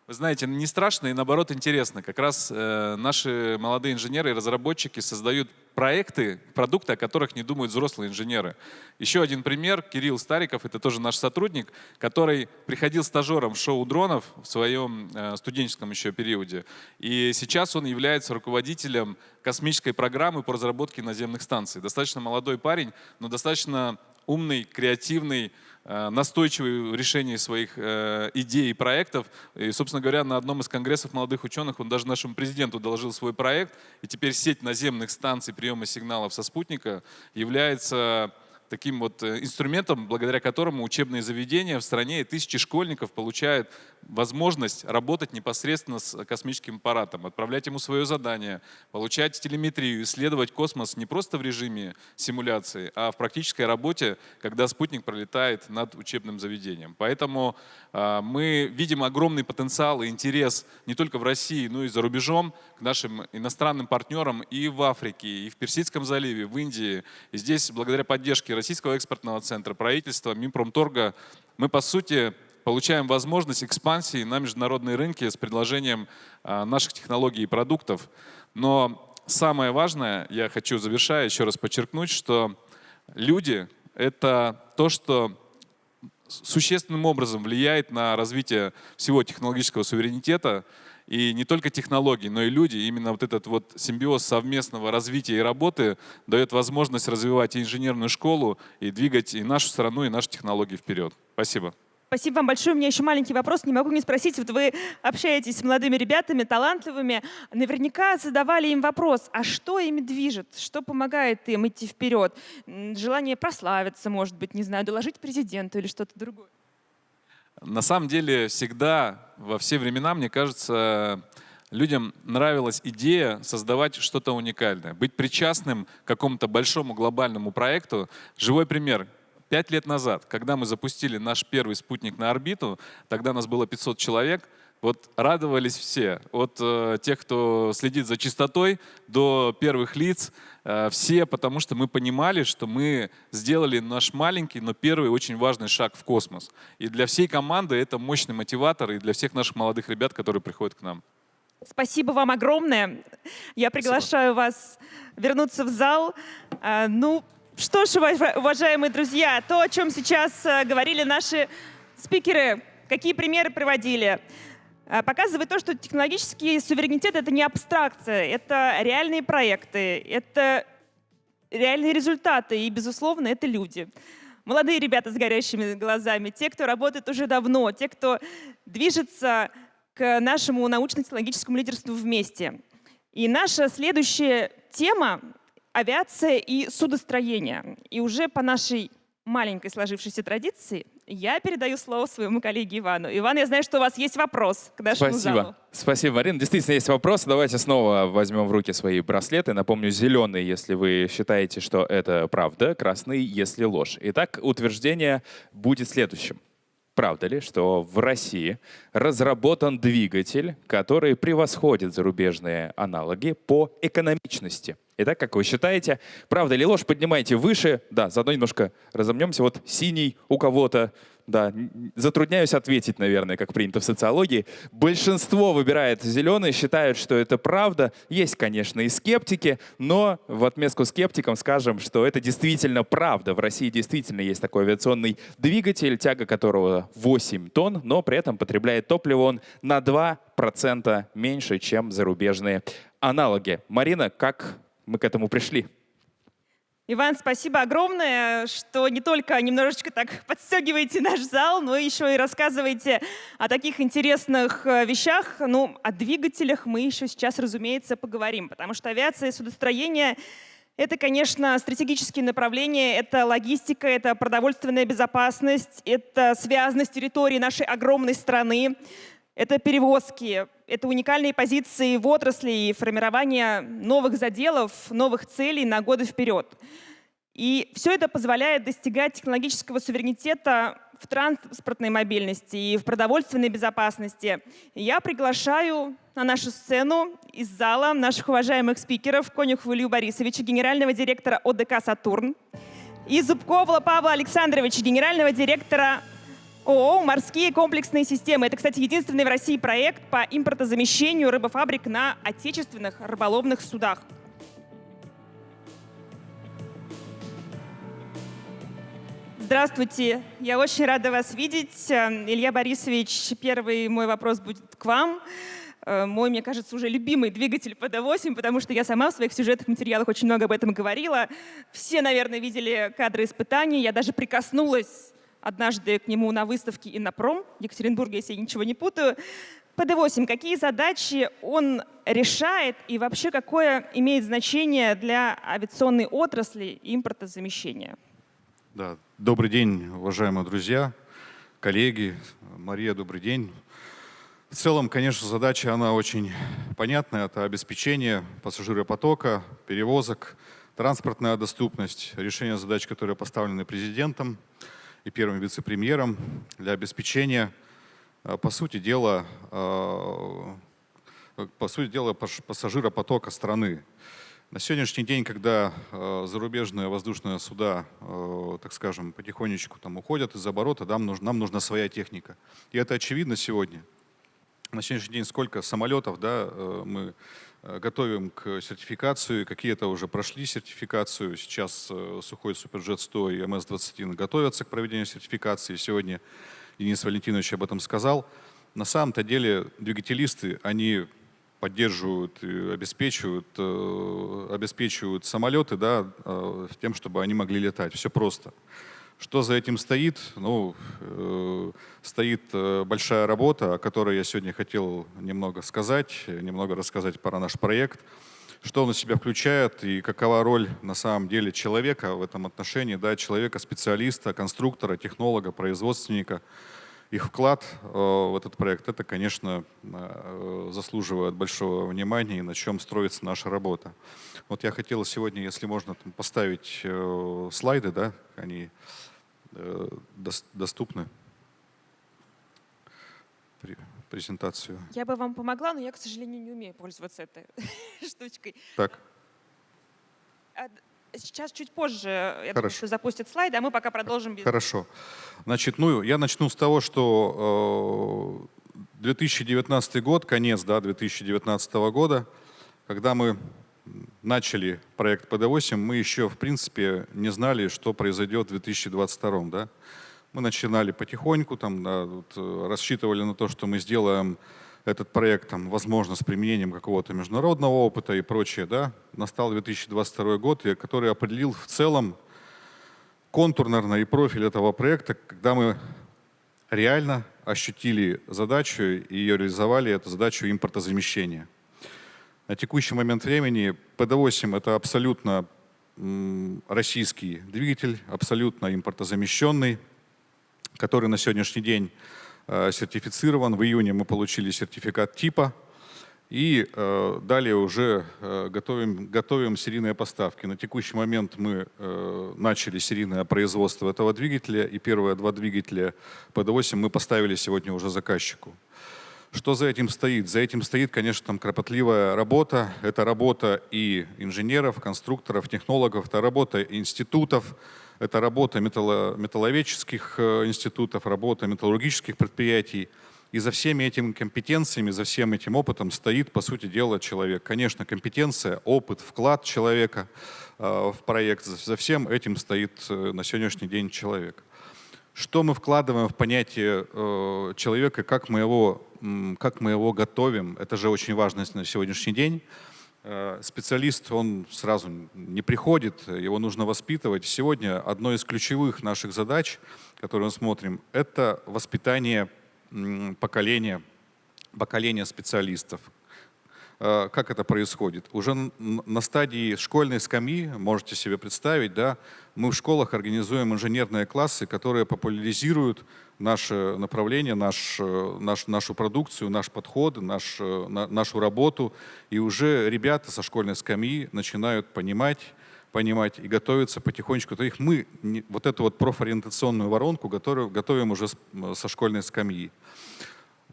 Вы знаете, не страшно и наоборот интересно. Как раз наши молодые инженеры и разработчики создают проекты, продукты, о которых не думают взрослые инженеры. Еще один пример. Кирилл Стариков, это тоже наш сотрудник, который приходил стажером в шоу дронов в своем студенческом еще периоде. И сейчас он является руководителем космической программы по разработке наземных станций. Достаточно молодой парень, но достаточно умный, креативный, настойчивый в решении своих идей и проектов. И, собственно говоря, на одном из конгрессов молодых ученых он даже нашему президенту доложил свой проект. И теперь сеть наземных станций приема сигналов со спутника является таким вот инструментом, благодаря которому учебные заведения в стране и тысячи школьников получают возможность работать непосредственно с космическим аппаратом, отправлять ему свое задание, получать телеметрию, исследовать космос не просто в режиме симуляции, а в практической работе, когда спутник пролетает над учебным заведением. Поэтому мы видим огромный потенциал и интерес не только в России, но и за рубежом к нашим иностранным партнерам и в Африке, и в Персидском заливе, в Индии. И здесь, благодаря поддержке Российского экспортного центра, правительства, Минпромторга, мы, по сути, получаем возможность экспансии на международные рынки с предложением наших технологий и продуктов. Но самое важное, я хочу, завершая, еще раз подчеркнуть, что люди — это то, что существенным образом влияет на развитие всего технологического суверенитета. И не только технологии, но и люди. Именно вот этот вот симбиоз совместного развития и работы дает возможность развивать и инженерную школу, и двигать и нашу страну, и наши технологии вперед. Спасибо. Спасибо вам большое. У меня еще маленький вопрос. Не могу не спросить. Вот вы общаетесь с молодыми ребятами, талантливыми. Наверняка задавали им вопрос, а что ими движет? Что помогает им идти вперед? Желание прославиться, может быть, не знаю, доложить президенту или что-то другое? На самом деле всегда, во все времена, мне кажется, людям нравилась идея создавать что-то уникальное, быть причастным к какому-то большому глобальному проекту. Живой пример. 5 лет назад, когда мы запустили наш первый спутник на орбиту, тогда нас было 500 человек, вот радовались все, от тех, кто следит за чистотой, до первых лиц, все, потому что мы понимали, что мы сделали наш маленький, но первый очень важный шаг в космос. И для всей команды это мощный мотиватор, и для всех наших молодых ребят, которые приходят к нам. Спасибо вам огромное. Я приглашаю вас вернуться в зал. Ну, что ж, уважаемые друзья, то, о чем сейчас говорили наши спикеры, какие примеры приводили, показывает то, что технологический суверенитет — это не абстракция, это реальные проекты, это реальные результаты, и, безусловно, это люди. Молодые ребята с горящими глазами, те, кто работает уже давно, те, кто движется к нашему научно-технологическому лидерству вместе. И наша следующая тема — авиация и судостроение. И уже по нашей маленькой сложившейся традиции я передаю слово своему коллеге Ивану. Иван, я знаю, что у вас есть вопрос к нашему залу. Спасибо, Марина. Действительно, есть вопрос. Давайте снова возьмем в руки свои браслеты. Напомню, зеленый, если вы считаете, что это правда, красный, если ложь. Итак, утверждение будет следующим. Правда ли, что в России разработан двигатель, который превосходит зарубежные аналоги по экономичности? Итак, как вы считаете, правда или ложь? Поднимайте выше. Да, заодно немножко разомнемся. Вот синий у кого-то. Да, затрудняюсь ответить, наверное, как принято в социологии. Большинство выбирает зеленый, считают, что это правда. Есть, конечно, и скептики, но в отместку скептикам скажем, что это действительно правда. В России действительно есть такой авиационный двигатель, тяга которого 8 тонн, но при этом потребляет топливо он на 2% меньше, чем зарубежные аналоги. Марина, как мы к этому пришли? Иван, спасибо огромное, что не только немножечко так подстегиваете наш зал, но еще и рассказываете о таких интересных вещах. Ну, о двигателях мы еще сейчас, разумеется, поговорим, потому что авиация и судостроение Это, конечно, стратегические направления, это логистика, это продовольственная безопасность, это связанность территории нашей огромной страны, это перевозки, это уникальные позиции в отрасли и формирование новых заделов, новых целей на годы вперед. И все это позволяет достигать технологического суверенитета в транспортной мобильности и в продовольственной безопасности. Я приглашаю на нашу сцену из зала наших уважаемых спикеров Конюхова Илью Борисовича, генерального директора ОДК «Сатурн», и Зубкова Павла Александровича, генерального директора ООО «Морские комплексные системы». Это, кстати, единственный в России проект по импортозамещению рыбофабрик на отечественных рыболовных судах. Здравствуйте, я очень рада вас видеть. Илья Борисович, первый мой вопрос будет к вам. Мой, мне кажется, уже любимый двигатель ПД-8, потому что я сама в своих сюжетных материалах очень много об этом говорила. Все, наверное, видели кадры испытаний. Я даже прикоснулась однажды к нему на выставке «Иннопром» в Екатеринбурге, если я ничего не путаю. ПД-8, какие задачи он решает и вообще какое имеет значение для авиационной отрасли импортозамещения? Да. Добрый день, уважаемые друзья, коллеги. Мария, добрый день. В целом, конечно, задача, она очень понятная. Это обеспечение пассажиропотока, перевозок, транспортная доступность, решение задач, которые поставлены президентом и первым вице-премьером для обеспечения, по сути дела, пассажиропотока страны. На сегодняшний день, когда зарубежные воздушные суда, так скажем, потихонечку там уходят из оборота, нам нужна своя техника. И это очевидно сегодня. На сегодняшний день сколько самолетов, да, мы готовим к сертификации, какие-то уже прошли сертификацию. Сейчас Сухой Суперджет 100 и МС-21 готовятся к проведению сертификации. Сегодня Денис Валентинович об этом сказал. На самом-то деле двигателисты, они поддерживают и обеспечивают самолеты, да, тем, чтобы они могли летать. Все просто. Что за этим стоит? Ну, стоит большая работа, о которой я сегодня хотел немного сказать, немного рассказать про наш проект. Что он из себя включает и какова роль на самом деле человека в этом отношении, да, человека-специалиста, конструктора, технолога, производственника. Их вклад в этот проект, это, конечно, заслуживает большого внимания и на чем строится наша работа. Вот я хотел сегодня, если можно, там поставить слайды, да, они доступны. Презентацию. Я бы вам помогла, но я, к сожалению, не умею пользоваться этой штучкой. Так. Сейчас чуть позже, я думаю, что запустят слайды, а мы пока продолжим. Хорошо. Значит, ну, я начну с того, что 2019 год, конец, да, 2019 года, когда мы начали проект ПД-8, мы еще, в принципе, не знали, что произойдет в 2022. Да? Мы начинали потихоньку, там, да, вот, рассчитывали на то, что мы сделаем этот проект, там, возможно, с применением какого-то международного опыта и прочее. Да? Настал 2022 год, который определил в целом контур, наверное, и профиль этого проекта, когда мы реально ощутили задачу и ее реализовали, эту задачу импортозамещения. На текущий момент времени ПД-8 — это абсолютно российский двигатель, абсолютно импортозамещенный, который на сегодняшний день сертифицирован. В июне мы получили сертификат типа и далее уже готовим серийные поставки. На текущий момент мы начали серийное производство этого двигателя, и первые 2 двигателя ПД-8 мы поставили сегодня уже заказчику. Что за этим стоит? За этим стоит, конечно, там кропотливая работа. Это работа и инженеров, конструкторов, технологов, это работа институтов, это работа металловедческих институтов, работа металлургических предприятий. И за всеми этими компетенциями, за всем этим опытом стоит, по сути дела, человек. Конечно, компетенция, опыт, вклад человека в проект, за всем этим стоит на сегодняшний день человек. Что мы вкладываем в понятие человека, как мы его готовим, это же очень важно на сегодняшний день. Специалист, он сразу не приходит, его нужно воспитывать. Сегодня одной из ключевых наших задач, которые мы смотрим, это воспитание поколения специалистов. как это происходит? Уже на стадии школьной скамьи, можете себе представить, да, мы в школах организуем инженерные классы, которые популяризируют наше направление, нашу продукцию, наш подход, нашу работу. И уже ребята со школьной скамьи начинают понимать и готовиться потихонечку. То есть мы вот эту вот профориентационную воронку готовим уже со школьной скамьи.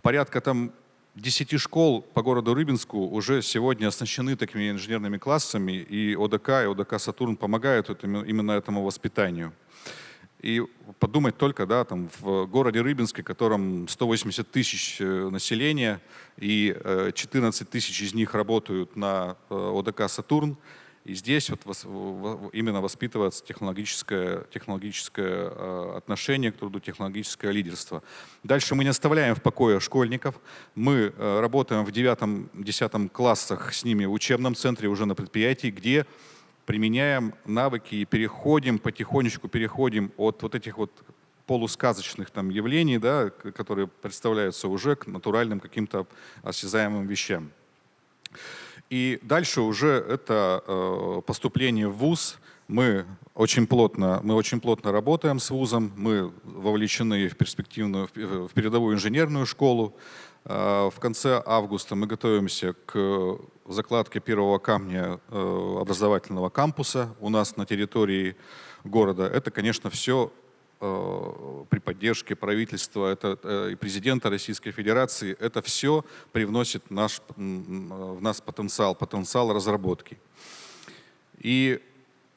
Порядка там 10 школ по городу Рыбинску уже сегодня оснащены такими инженерными классами, и ОДК «Сатурн» помогают именно этому воспитанию. И подумать только, да, там в городе Рыбинске, в котором 180 тысяч населения, и 14 тысяч из них работают на ОДК «Сатурн», и здесь вот именно воспитывается технологическое отношение к труду, технологическое лидерство. Дальше мы не оставляем в покое школьников. Мы работаем в 9-10 классах с ними в учебном центре, уже на предприятии, где применяем навыки и потихонечку переходим от вот этих вот полусказочных там явлений, да, которые представляются уже к натуральным каким-то осязаемым вещам. И дальше уже это поступление в вуз. Мы очень плотно работаем с вузом, мы вовлечены в передовую инженерную школу. В конце августа мы готовимся к закладке первого камня образовательного кампуса у нас на территории города. Это, конечно, все при поддержке правительства и президента Российской Федерации. Это все привносит в нас потенциал разработки. И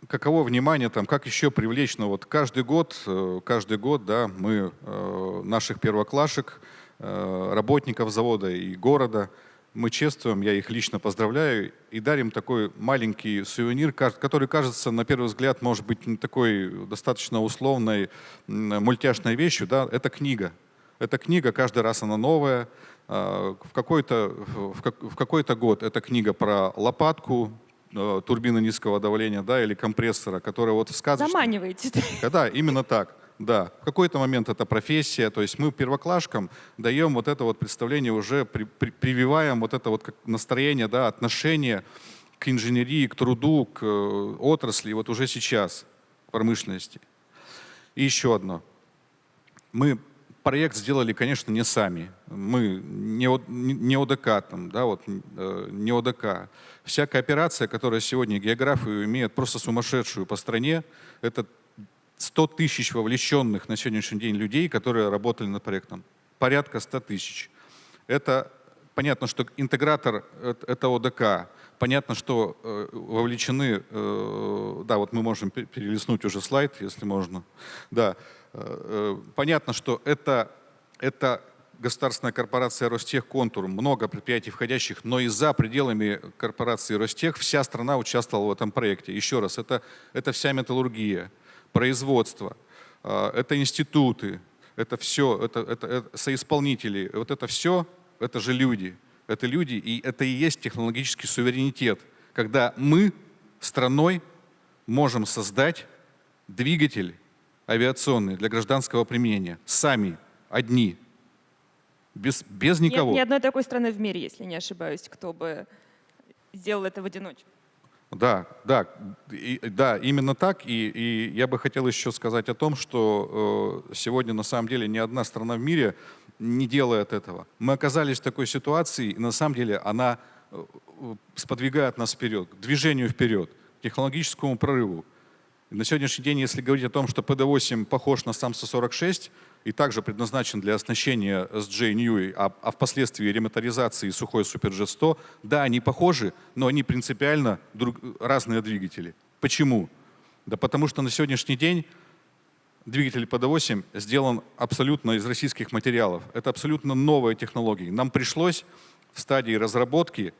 каково внимание, там, как еще привлечь, вот каждый год, да, мы наших первоклашек, работников завода и города, мы чествуем, я их лично поздравляю, и дарим такой маленький сувенир, который кажется, на первый взгляд, может быть, такой достаточно условной, мультяшной вещью. Да? Это книга. Эта книга, каждый раз она новая. В какой-то год это книга про лопатку, турбины низкого давления, да, или компрессора, которая вот в сказочном... Заманиваете. Да, именно так. Да, в какой-то момент это профессия, то есть мы первоклашкам даем вот это вот представление, уже прививаем вот это вот настроение, да, отношение к инженерии, к труду, к отрасли, вот уже сейчас, к промышленности. И еще одно. Мы проект сделали, конечно, не сами. Мы не ОДК, там, да, вот, не ОДК. Вся кооперация, которая сегодня географию имеет просто сумасшедшую по стране, это 100 тысяч вовлеченных на сегодняшний день людей, которые работали над проектом. Порядка 100 тысяч. Это понятно, что интегратор — это ОДК. Понятно, что вовлечены, да, вот мы можем перелистнуть уже слайд, если можно. Да, понятно, что это государственная корпорация Ростехконтур, много предприятий входящих, но и за пределами корпорации Ростех вся страна участвовала в этом проекте. Еще раз, это вся металлургия, производство, это институты, это все, это соисполнители, вот это все, это же люди. Это люди, и это и есть технологический суверенитет, когда мы страной можем создать двигатель авиационный для гражданского применения, сами, одни, без никого. Нет ни одной такой страны в мире, если не ошибаюсь, кто бы сделал это в одиночку. Да, именно так. И я бы хотел еще сказать о том, что сегодня на самом деле ни одна страна в мире не делает этого. Мы оказались в такой ситуации, и на самом деле она сподвигает нас вперед, к движению вперед, к технологическому прорыву. И на сегодняшний день, если говорить о том, что PD-8 похож на САМ-146 и также предназначен для оснащения SJ-New, а впоследствии ремоторизации сухой Суперджет-100, да, они похожи, но они принципиально разные двигатели. Почему? Да потому что на сегодняшний день двигатель PD-8 сделан абсолютно из российских материалов. Это абсолютно новая технология. Нам пришлось в стадии разработки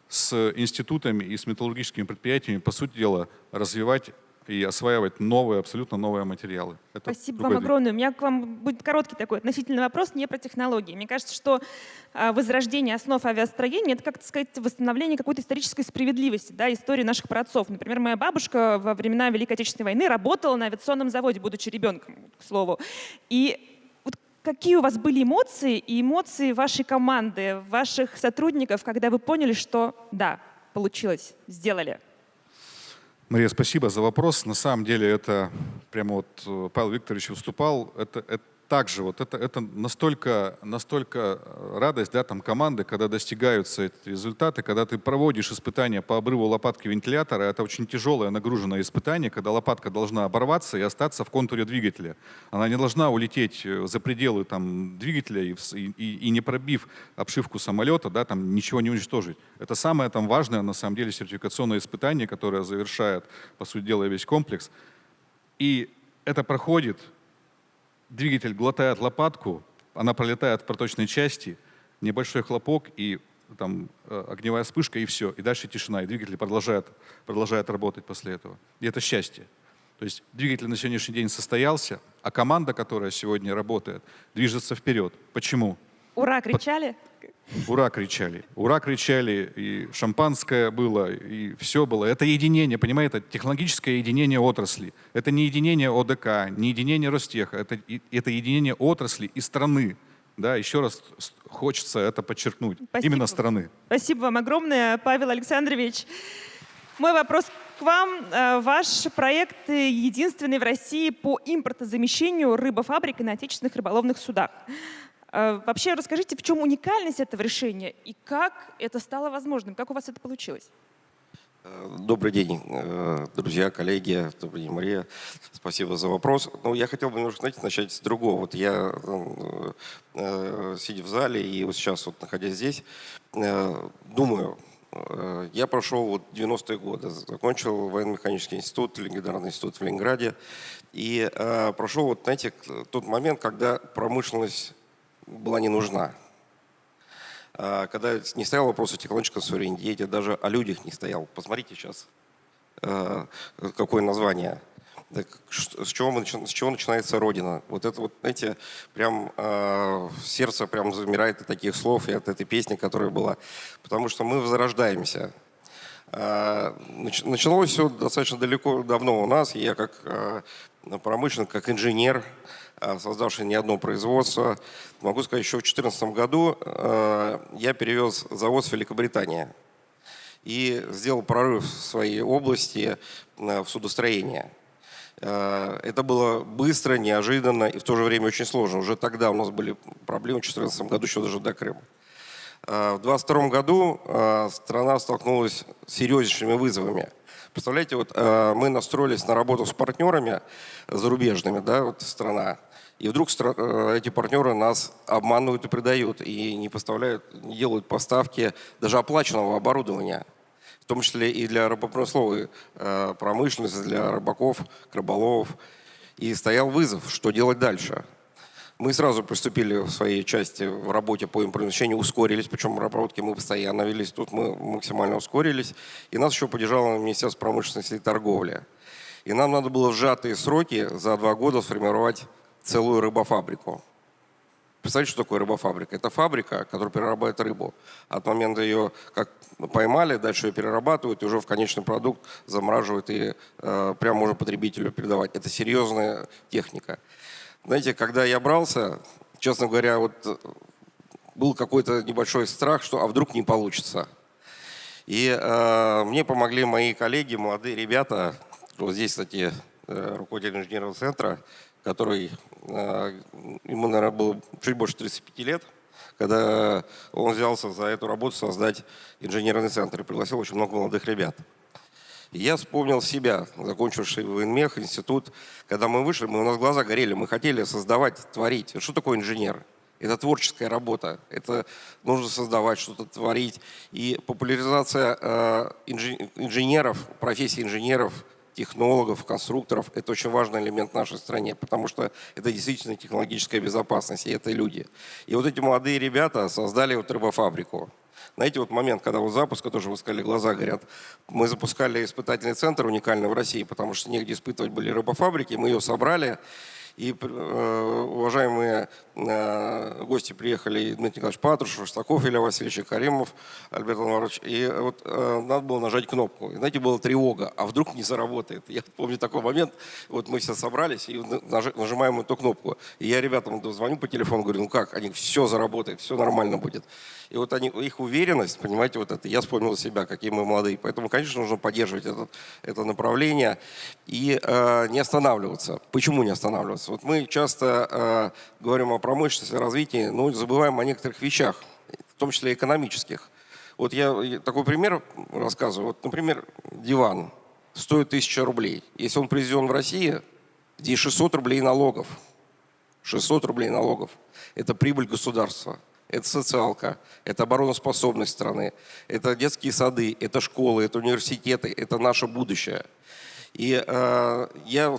с институтами и с металлургическими предприятиями, по сути дела, развивать и осваивать абсолютно новые материалы. Это спасибо вам огромное. У меня к вам будет короткий такой относительный вопрос, не про технологии. Мне кажется, что возрождение основ авиастроения — это, как сказать, восстановление какой-то исторической справедливости, да, истории наших праотцов. Например, моя бабушка во времена Великой Отечественной войны работала на авиационном заводе, будучи ребенком, к слову. И вот какие у вас были эмоции и эмоции вашей команды, ваших сотрудников, когда вы поняли, что да, получилось, сделали? Мария, спасибо за вопрос. На самом деле это прямо вот Павел Викторович выступал. Это также вот это настолько радость, да, там команды, когда достигаются эти результаты, когда ты проводишь испытания по обрыву лопатки вентилятора, это очень тяжелое нагруженное испытание, когда лопатка должна оборваться и остаться в контуре двигателя. Она не должна улететь за пределы там двигателя и не пробив обшивку самолета, да, там ничего не уничтожить. Это самое там важное на самом деле сертификационное испытание, которое завершает, по сути дела, весь комплекс. И это проходит. Двигатель глотает лопатку, она пролетает в проточной части, небольшой хлопок и там огневая вспышка, и все. И дальше тишина, и двигатель продолжает работать после этого. И это счастье. То есть двигатель на сегодняшний день состоялся, а команда, которая сегодня работает, движется вперед. Почему? Ура, кричали? Ура кричали. Ура кричали, и шампанское было, и все было. Это единение, понимаете, это технологическое единение отрасли. Это не единение ОДК, не единение Ростеха, это единение отрасли и страны. Да, еще раз хочется это подчеркнуть. Спасибо. Именно страны. Спасибо вам огромное, Павел Александрович. Мой вопрос к вам. Ваш проект единственный в России по импортозамещению рыбофабрик на отечественных рыболовных судах. Вообще расскажите, в чем уникальность этого решения и как это стало возможным? Как у вас это получилось? Добрый день, друзья, коллеги. Добрый день, Мария. Спасибо за вопрос. Ну, я хотел бы немножко, знаете, начать с другого. Вот я, сидя в зале и вот сейчас, вот, находясь здесь, думаю, я прошел вот 90-е годы, закончил военно-механический институт, легендарный институт в Ленинграде, и прошел, вот, знаете, тот момент, когда промышленность была не нужна. Когда не стоял вопрос о технологическом суверенитете, даже о людях не стоял. Посмотрите сейчас, какое название. С чего начинается Родина? Вот это вот, знаете, прям сердце прям замирает от таких слов и от этой песни, которая была. Потому что мы возрождаемся. Начиналось все достаточно давно у нас. Я как промышленник, как инженер, создавший не одно производство, могу сказать, еще в 2014 году я перевез завод в Великобританию и сделал прорыв в своей области в судостроение. Это было быстро, неожиданно и в то же время очень сложно. Уже тогда у нас были проблемы в 2014 году, еще даже до Крыма. В 2022 году страна столкнулась с серьезнейшими вызовами. Представляете, вот мы настроились на работу с партнерами зарубежными, да, вот страна, и вдруг эти партнеры нас обманывают и предают, и не поставляют, не делают поставки даже оплаченного оборудования, в том числе и для рыбопромысловой промышленности, для рыбаков, рыболовов. И стоял вызов, что делать дальше. Мы сразу приступили в своей части в работе по импортозамещению, ускорились, причем в разработке мы постоянно велись, тут мы максимально ускорились. И нас еще поддержало Министерство промышленности и торговли. И нам надо было в сжатые сроки за 2 года сформировать целую рыбофабрику. Представляете, что такое рыбофабрика? Это фабрика, которая перерабатывает рыбу. От момента ее как поймали, дальше ее перерабатывают, и уже в конечный продукт замораживают и прямо можно потребителю передавать. Это серьезная техника. Знаете, когда я брался, честно говоря, вот был какой-то небольшой страх, что а вдруг не получится. И мне помогли мои коллеги, молодые ребята. Вот здесь, кстати, руководитель инженерного центра, который, ему, наверное, было чуть больше 35 лет, когда он взялся за эту работу создать инженерный центр и пригласил очень много молодых ребят. И я вспомнил себя, закончивший военмех, институт. Когда мы вышли, у нас глаза горели, мы хотели создавать, творить. Что такое инженер? Это творческая работа, это нужно создавать, что-то творить. И популяризация инженеров, профессии инженеров, технологов, конструкторов – это очень важный элемент в нашей стране, потому что это действительно технологическая безопасность, и это люди. И вот эти молодые ребята создали вот рыбофабрику. Знаете, вот момент, когда вот запуска, тоже вы сказали, глаза горят. Мы запускали испытательный центр уникальный в России, потому что негде испытывать были рыбофабрики, мы ее собрали. И уважаемые гости приехали, Дмитрий Николаевич Патрушев, Шестаков Илья Васильевич, Каримов Альберт Анварович. И вот надо было нажать кнопку. И, знаете, была тревога, а вдруг не заработает. Я помню такой момент, вот мы все собрались и нажимаем эту кнопку. И я ребятам звоню по телефону, говорю, ну как, они все заработает, все нормально будет. И вот их уверенность, понимаете, вот это, я вспомнил себя, какие мы молодые. Поэтому, конечно, нужно поддерживать это направление и не останавливаться. Почему не останавливаться? Вот мы часто говорим о промышленности, о развитии, но забываем о некоторых вещах, в том числе экономических. Вот я такой пример рассказываю. Вот, например, диван стоит 1000 рублей. Если он произведен в России, здесь 600 рублей налогов. 600 рублей налогов. Это прибыль государства. Это социалка, это обороноспособность страны, это детские сады, это школы, это университеты, это наше будущее. И я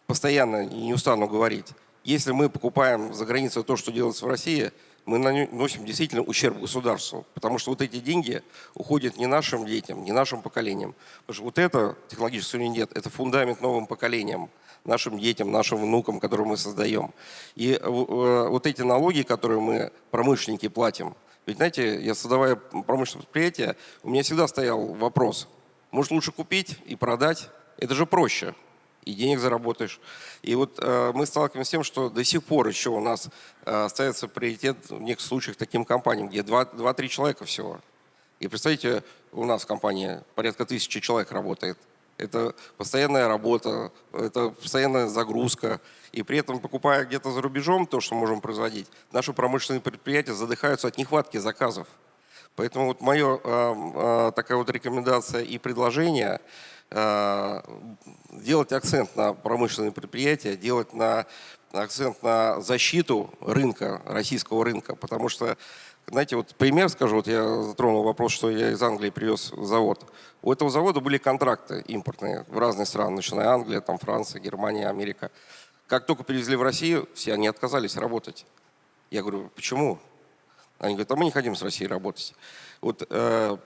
постоянно не устану говорить, если мы покупаем за границей то, что делается в России, мы наносим действительно ущерб государству, потому что вот эти деньги уходят не нашим детям, не нашим поколениям. Потому что вот это технологический суверенитет, это фундамент новым поколениям, нашим детям, нашим внукам, которые мы создаем. И вот эти налоги, которые мы, промышленники, платим, ведь, знаете, я создавая промышленное предприятие, у меня всегда стоял вопрос, может лучше купить и продать? Это же проще. И денег заработаешь. И вот мы сталкиваемся с тем, что до сих пор еще у нас ставится приоритет в некоторых случаях таким компаниям, где 2-3 человека всего. И представьте, у нас в компании порядка 1000 человек работает. Это постоянная работа, это постоянная загрузка. И при этом, покупая где-то за рубежом то, что можем производить, наши промышленные предприятия задыхаются от нехватки заказов. Поэтому вот моя такая вот рекомендация и предложение – делать акцент на промышленные предприятия, делать акцент на защиту рынка, российского рынка. Потому что, знаете, вот пример скажу, вот я затронул вопрос, что я из Англии привез завод. У этого завода были контракты импортные в разные страны, начиная Англия, там Франция, Германия, Америка. Как только привезли в Россию, все они отказались работать. Я говорю, почему? Они говорят, а мы не хотим с Россией работать. Вот,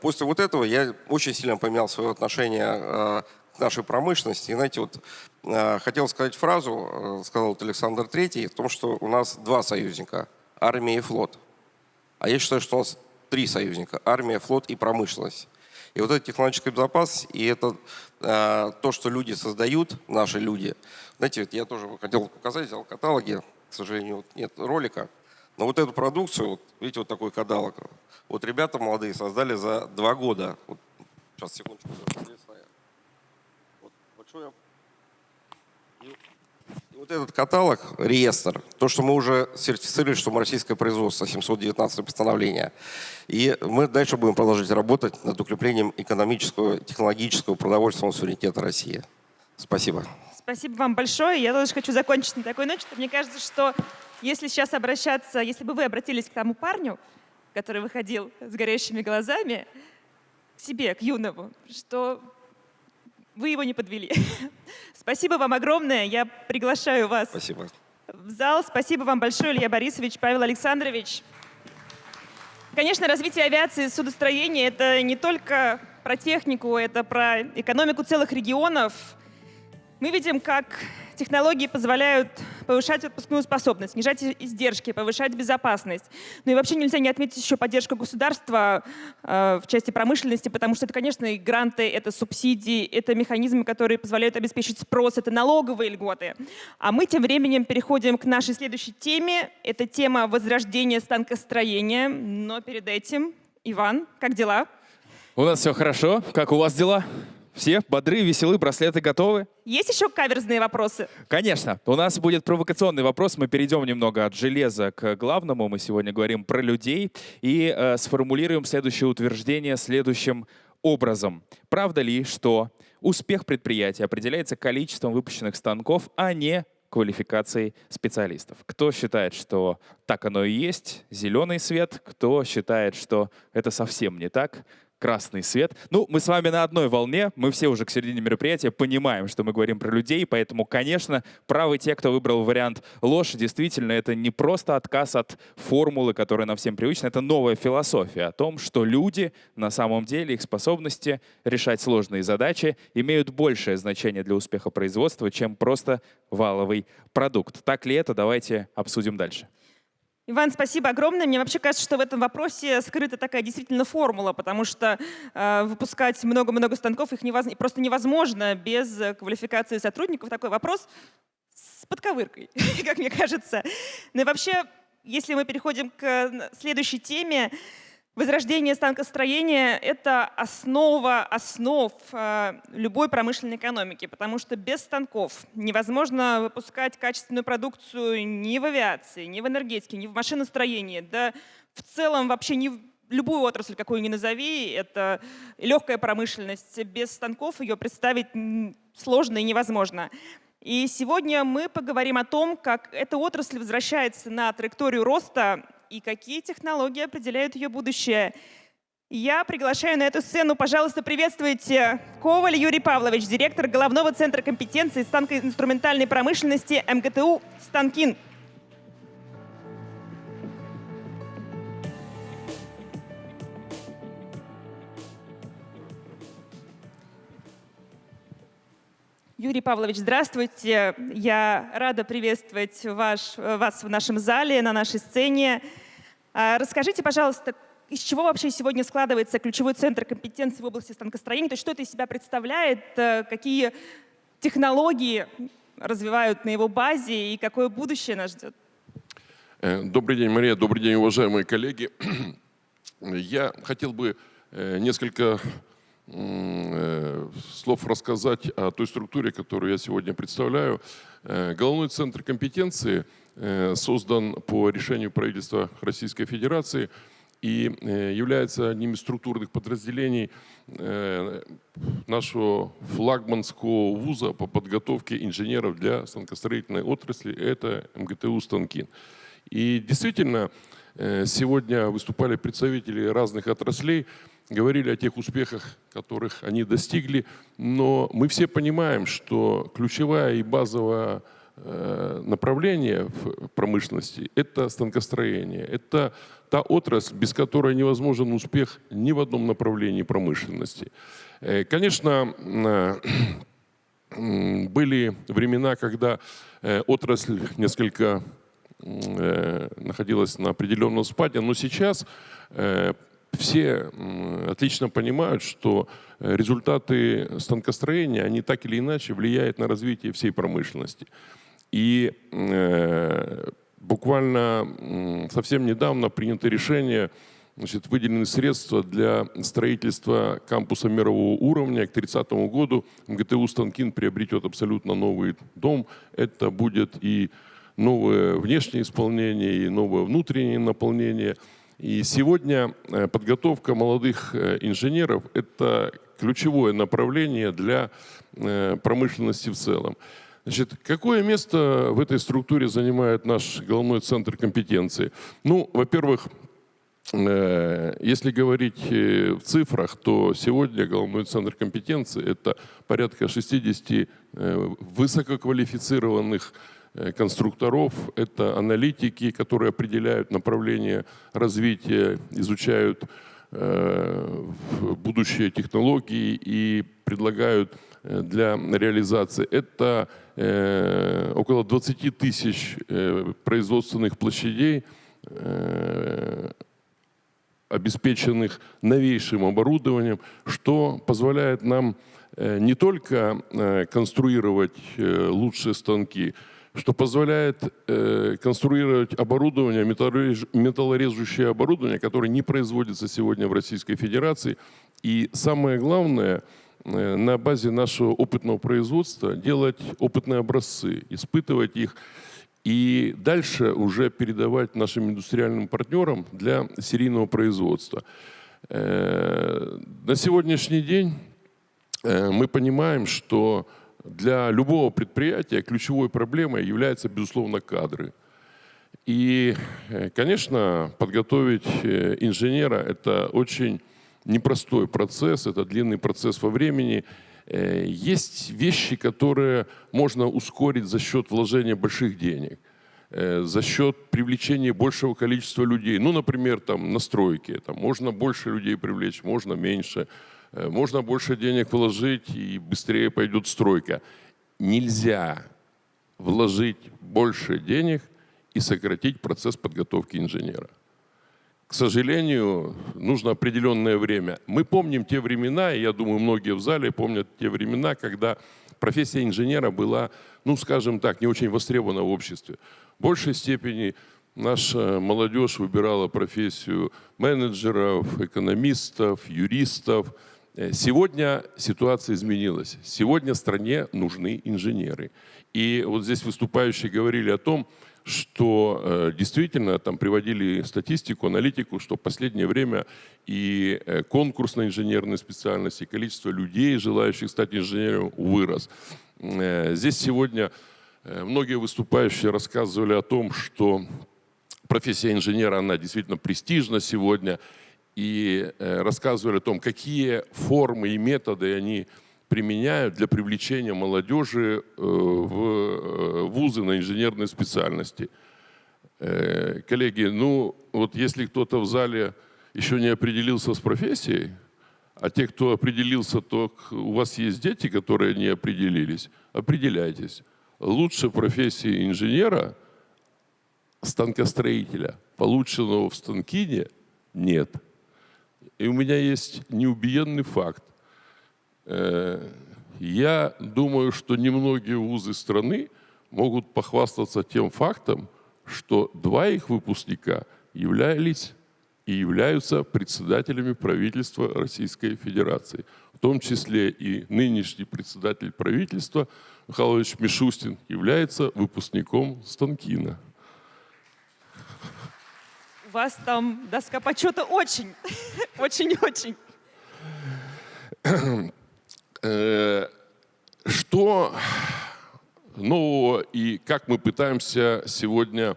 после вот этого я очень сильно поменял свое отношение к нашей промышленности. И, знаете, вот хотел сказать фразу, сказал вот Александр III, в том, что у нас 2 союзника – армия и флот. А я считаю, что у нас 3 союзника – армия, флот и промышленность. И вот эта технологическая безопасность, и это то, что люди создают, наши люди. Знаете, вот я тоже хотел показать, взял каталоги, к сожалению, вот нет ролика. Но вот эту продукцию, вот, видите, вот такой каталог, вот ребята молодые создали за 2 года. Вот, сейчас, секундочку. Вот, большое. И вот этот каталог, реестр, то, что мы уже сертифицировали, что мы российское производство, 719 постановление. И мы дальше будем продолжать работать над укреплением экономического, технологического, продовольственного суверенитета России. Спасибо. Спасибо вам большое. Я тоже хочу закончить на такой ноте. Мне кажется, что если сейчас обращаться, если бы вы обратились к тому парню, который выходил с горящими глазами, к себе, к юному, что вы его не подвели. Спасибо вам огромное. Я приглашаю вас в зал. Спасибо вам большое, Илья Борисович, Павел Александрович. Конечно, развитие авиации и судостроения — это не только про технику, это про экономику целых регионов. Мы видим, как технологии позволяют повышать отпускную способность, снижать издержки, повышать безопасность. Ну и вообще нельзя не отметить еще поддержку государства в части промышленности, потому что это, конечно, и гранты, это субсидии, это механизмы, которые позволяют обеспечить спрос, это налоговые льготы. А мы тем временем переходим к нашей следующей теме. Это тема возрождения станкостроения. Но перед этим, Иван, как дела? У нас все хорошо. Как у вас дела? Все бодры, веселы, браслеты готовы? Есть еще каверзные вопросы? Конечно. У нас будет провокационный вопрос. Мы перейдем немного от железа к главному. Мы сегодня говорим про людей и сформулируем следующее утверждение следующим образом. Правда ли, что успех предприятия определяется количеством выпущенных станков, а не квалификацией специалистов? Кто считает, что так оно и есть? Зеленый свет. Кто считает, что это совсем не так? красный свет. Ну, мы с вами на одной волне, мы все уже к середине мероприятия понимаем, что мы говорим про людей, поэтому, конечно, правы те, кто выбрал вариант ложь. Действительно, это не просто отказ от формулы, которая нам всем привычна, это новая философия о том, что люди, на самом деле, их способности решать сложные задачи имеют большее значение для успеха производства, чем просто валовый продукт. Так ли это? Давайте обсудим дальше. Иван, спасибо огромное. Мне вообще кажется, что в этом вопросе скрыта такая действительно формула, потому что выпускать много-много станков их просто невозможно без квалификации сотрудников. Такой вопрос с подковыркой, как мне кажется. Ну и вообще, если мы переходим к следующей теме, возрождение станкостроения — это основа основ любой промышленной экономики, потому что без станков невозможно выпускать качественную продукцию ни в авиации, ни в энергетике, ни в машиностроении, да в целом вообще ни в любую отрасль, какую ни назови, это легкая промышленность. Без станков ее представить сложно и невозможно. И сегодня мы поговорим о том, как эта отрасль возвращается на траекторию роста и какие технологии определяют ее будущее. Я приглашаю на эту сцену, пожалуйста, приветствуйте Коваль Юрий Павлович, директор Головного центра компетенции станкоинструментальной промышленности МГТУ «Станкин». Юрий Павлович, здравствуйте. Я рада приветствовать вас в нашем зале, на нашей сцене. Расскажите, пожалуйста, из чего вообще сегодня складывается ключевой центр компетенции в области станкостроения? То есть что это из себя представляет, какие технологии развивают на его базе и какое будущее нас ждет? Добрый день, Мария. Добрый день, уважаемые коллеги. Я хотел бы несколько слов рассказать о той структуре, которую я сегодня представляю. Головной центр компетенции создан по решению правительства Российской Федерации и является одним из структурных подразделений нашего флагманского вуза по подготовке инженеров для станкостроительной отрасли. Это МГТУ «Станкин». И действительно, сегодня выступали представители разных отраслей, говорили о тех успехах, которых они достигли, но мы все понимаем, что ключевое и базовое направление в промышленности – это станкостроение. Это та отрасль, без которой невозможен успех ни в одном направлении промышленности. Конечно, были времена, когда отрасль несколько находилась на определенном спаде, но сейчас все отлично понимают, что результаты станкостроения, они так или иначе влияют на развитие всей промышленности. И буквально совсем недавно принято решение, выделены средства для строительства кампуса мирового уровня. К 30 году МГТУ «Станкин» приобретет абсолютно новый дом. Это будет и новое внешнее исполнение, и новое внутреннее наполнение. И сегодня подготовка молодых инженеров – это ключевое направление для промышленности в целом. Значит, какое место в этой структуре занимает наш головной центр компетенции? Ну, во-первых, если говорить в цифрах, то сегодня головной центр компетенции – это порядка 60 высококвалифицированных конструкторов, это аналитики, которые определяют направление развития, изучают будущие технологии и предлагают для реализации. Это около 20 тысяч производственных площадей, обеспеченных новейшим оборудованием, что позволяет нам не только конструировать лучшие станки, что позволяет конструировать оборудование, металлорежущее оборудование, которое не производится сегодня в Российской Федерации. И самое главное, на базе нашего опытного производства делать опытные образцы, испытывать их и дальше уже передавать нашим индустриальным партнерам для серийного производства. На сегодняшний день мы понимаем, что для любого предприятия ключевой проблемой являются, безусловно, кадры. И, конечно, подготовить инженера – это очень непростой процесс, это длинный процесс во времени. Есть вещи, которые можно ускорить за счет вложения больших денег, за счет привлечения большего количества людей. Ну, например, там, на стройке. Там, можно больше людей привлечь, можно меньше. Можно больше денег вложить, и быстрее пойдет стройка. Нельзя вложить больше денег и сократить процесс подготовки инженера. К сожалению, нужно определенное время. Мы помним те времена, и я думаю, многие в зале помнят те времена, когда профессия инженера была, ну, скажем так, не очень востребована в обществе. В большей степени наша молодежь выбирала профессию менеджеров, экономистов, юристов. Сегодня ситуация изменилась. Сегодня стране нужны инженеры. И вот здесь выступающие говорили о том, что действительно там приводили статистику, аналитику, что в последнее время и конкурс на инженерные специальности, и количество людей, желающих стать инженером, вырос. Здесь сегодня многие выступающие рассказывали о том, что профессия инженера, она действительно престижна сегодня, и рассказывали о том, какие формы и методы они применяют для привлечения молодежи в вузы на инженерные специальности. Коллеги, ну вот если кто-то в зале еще не определился с профессией, а те, кто определился, то у вас есть дети, которые не определились, определяйтесь. Лучше профессии инженера, станкостроителя, полученного в Станкине, нет. И у меня есть неубиенный факт. Я думаю, что немногие вузы страны могут похвастаться тем фактом, что 2 их выпускника являлись и являются председателями правительства Российской Федерации. В том числе и нынешний председатель правительства Михаил Ильич Мишустин является выпускником Станкина. У вас там доска почета очень, очень-очень. Что нового и как мы пытаемся сегодня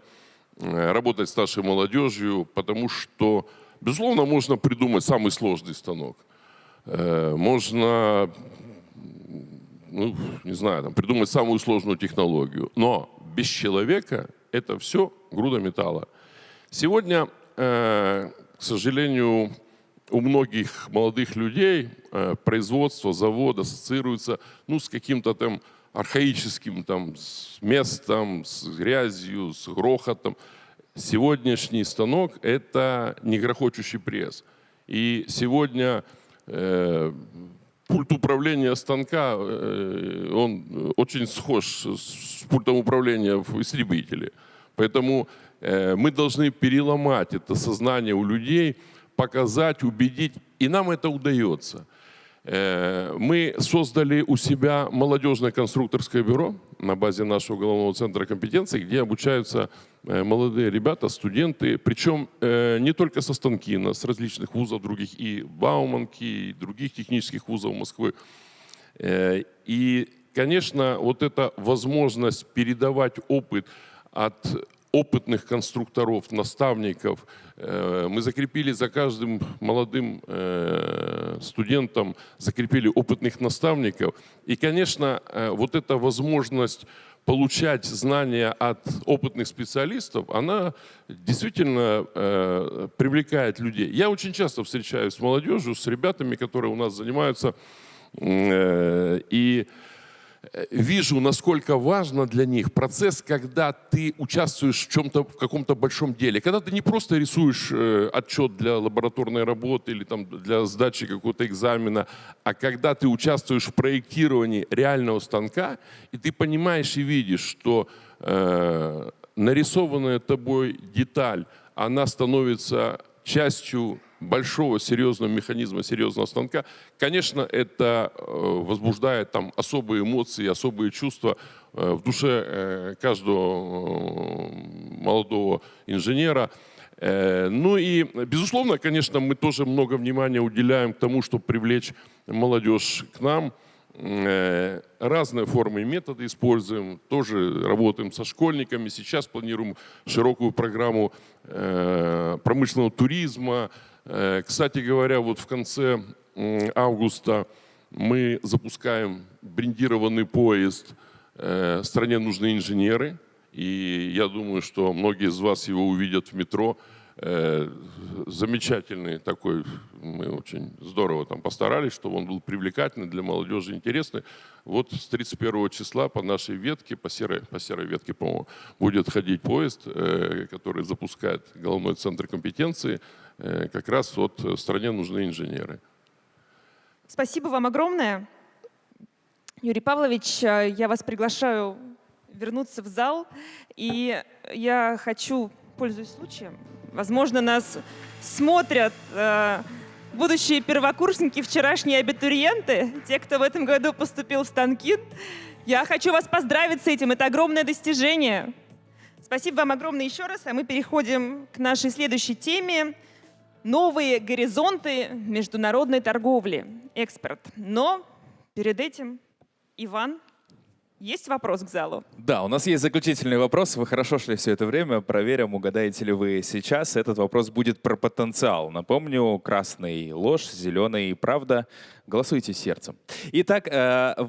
работать с нашей молодежью, потому что, безусловно, можно придумать самый сложный станок. Можно, ну, не знаю, там, придумать самую сложную технологию. Но без человека это все груда металла. Сегодня, к сожалению, у многих молодых людей производство, завод ассоциируется, ну, с каким-то там архаическим там, с местом, с грязью, с грохотом. Сегодняшний станок – это не грохочущий пресс. И сегодня пульт управления станка, он очень схож с пультом управления в истребителе. Поэтому мы должны переломать это сознание у людей, показать, убедить, и нам это удается. Мы создали у себя молодежное конструкторское бюро на базе нашего головного центра компетенций, где обучаются молодые ребята, студенты, причем не только со Станкина, с различных вузов других, и Бауманки, и других технических вузов Москвы. И, конечно, вот эта возможность передавать опыт от опытных конструкторов, наставников. Мы закрепили за каждым молодым студентом, закрепили опытных наставников. И, конечно, вот эта возможность получать знания от опытных специалистов, она действительно привлекает людей. Я очень часто встречаюсь с молодежью, с ребятами, которые у нас занимаются, и вижу, насколько важно для них процесс, когда ты участвуешь в каком-то большом деле. Когда ты не просто рисуешь отчет для лабораторной работы или там, для сдачи какого-то экзамена, а когда ты участвуешь в проектировании реального станка, и ты понимаешь и видишь, что нарисованная тобой деталь, она становится частью большого серьезного механизма, серьезного станка, конечно, это возбуждает там особые эмоции, особые чувства в душе каждого молодого инженера. Ну и, безусловно, конечно, мы тоже много внимания уделяем тому, чтобы привлечь молодежь к нам. Разные формы и методы используем, тоже работаем со школьниками. Сейчас планируем широкую программу промышленного туризма, Кстати говоря, вот в конце августа мы запускаем брендированный поезд «Стране нужны инженеры». И я думаю, что многие из вас его увидят в метро. Замечательный такой, мы очень здорово там постарались, чтобы он был привлекательный для молодежи, интересный. Вот с 31 числа по нашей ветке, по серой ветке, по-моему, будет ходить поезд, который запускает головной центр компетенции. Как раз вот «Стране нужны инженеры». Спасибо вам огромное. Юрий Павлович, я вас приглашаю вернуться в зал. И я хочу, пользуясь случаем, возможно, нас смотрят будущие первокурсники, вчерашние абитуриенты, те, кто в этом году поступил в Станкин. Я хочу вас поздравить с этим. Это огромное достижение. Спасибо вам огромное еще раз. А мы переходим к нашей следующей теме. Новые горизонты международной торговли. Экспорт. Но перед этим, Иван, есть вопрос к залу? Да, у нас есть заключительный вопрос. Вы хорошо шли все это время. Проверим, угадаете ли вы сейчас. Этот вопрос будет про потенциал. Напомню, красный — ложь, зеленый — правда. Голосуйте сердцем. Итак,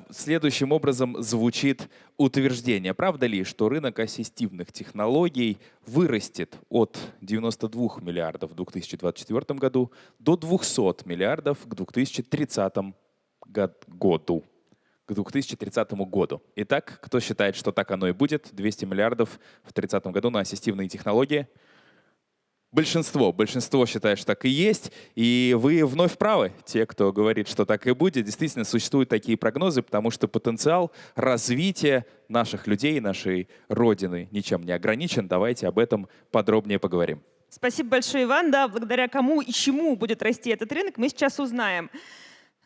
следующим образом звучит утверждение. Правда ли, что рынок ассистивных технологий вырастет от 92 миллиардов в 2024 году до 200 миллиардов к 2030 году? К 2030 году. Итак, кто считает, что так оно и будет? 200 миллиардов в 2030 году на ассистивные технологии. Большинство считает, что так и есть. И вы вновь правы, те, кто говорит, что так и будет. Действительно, существуют такие прогнозы, потому что потенциал развития наших людей, нашей Родины ничем не ограничен. Давайте об этом подробнее поговорим. Спасибо большое, Иван. Да, благодаря кому и чему будет расти этот рынок, мы сейчас узнаем.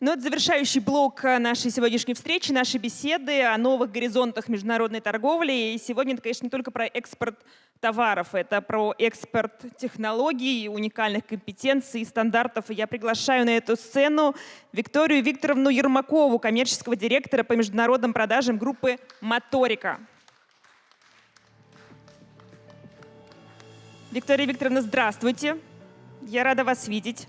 Но это завершающий блок нашей сегодняшней встречи, нашей беседы о новых горизонтах международной торговли. И сегодня это, конечно, не только про экспорт товаров, это про экспорт технологий, уникальных компетенций и стандартов. И я приглашаю на эту сцену Викторию Викторовну Ермакову, коммерческого директора по международным продажам группы «Моторика». Виктория Викторовна, здравствуйте. Я рада вас видеть.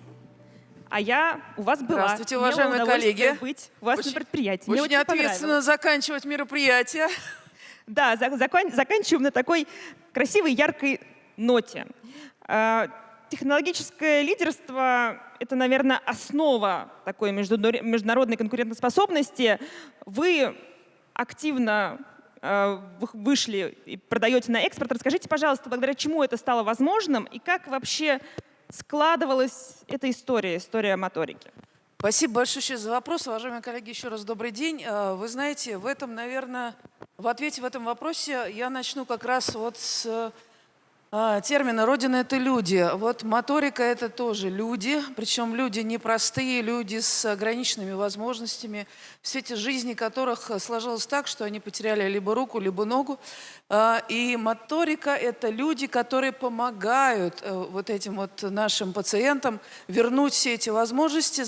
А я у вас была. Здравствуйте, уважаемые коллеги. Быть у вас на предприятии. Мне очень ответственно заканчивать мероприятие. Да, заканчиваем на такой красивой, яркой ноте. Технологическое лидерство — это, наверное, основа такой международной конкурентоспособности. Вы активно вышли и продаете на экспорт. Расскажите, пожалуйста, благодаря чему это стало возможным и как вообще складывалась эта история моторики? Спасибо большое за вопрос. Уважаемые коллеги, еще раз добрый день. Вы знаете, в ответе в этом вопросе я начну как раз вот с термина «Родина – это люди». Вот моторика – это тоже люди, причем люди непростые, люди с ограниченными возможностями, в свете жизни которых сложилось так, что они потеряли либо руку, либо ногу. И моторика – это люди, которые помогают вот этим вот нашим пациентам вернуть все эти возможности,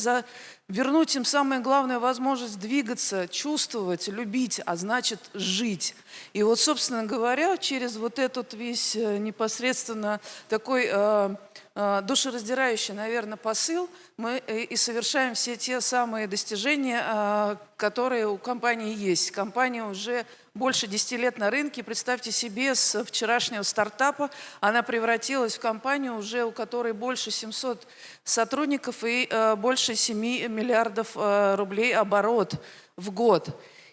вернуть им самое главное возможность двигаться, чувствовать, любить, а значит жить. И вот, собственно говоря, через вот этот весь непосредственно такой душераздирающий, наверное, посыл мы и совершаем все те самые достижения, которые у компании есть. Компания уже больше 10 лет на рынке. Представьте себе, с вчерашнего стартапа она превратилась в компанию, уже у которой больше 700 сотрудников и больше 7 миллиардов рублей оборот в год.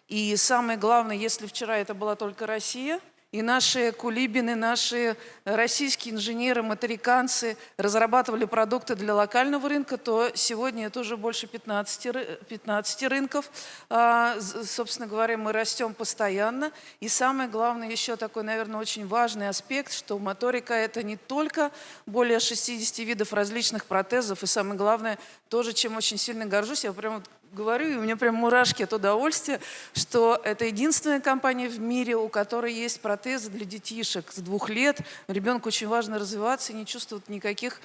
И самое главное, если вчера это была только Россия, и наши кулибины, наши российские инженеры, моториканцы разрабатывали продукты для локального рынка, то сегодня это уже больше 15 рынков. Собственно говоря, мы растем постоянно. И самое главное, еще такой, наверное, очень важный аспект, что моторика – это не только более 60 видов различных протезов, и самое главное, тоже, чем очень сильно горжусь, я прямо говорю, и у меня прям мурашки от удовольствия, что это единственная компания в мире, у которой есть протезы для детишек с 2 лет. Ребенку очень важно развиваться и не чувствовать никаких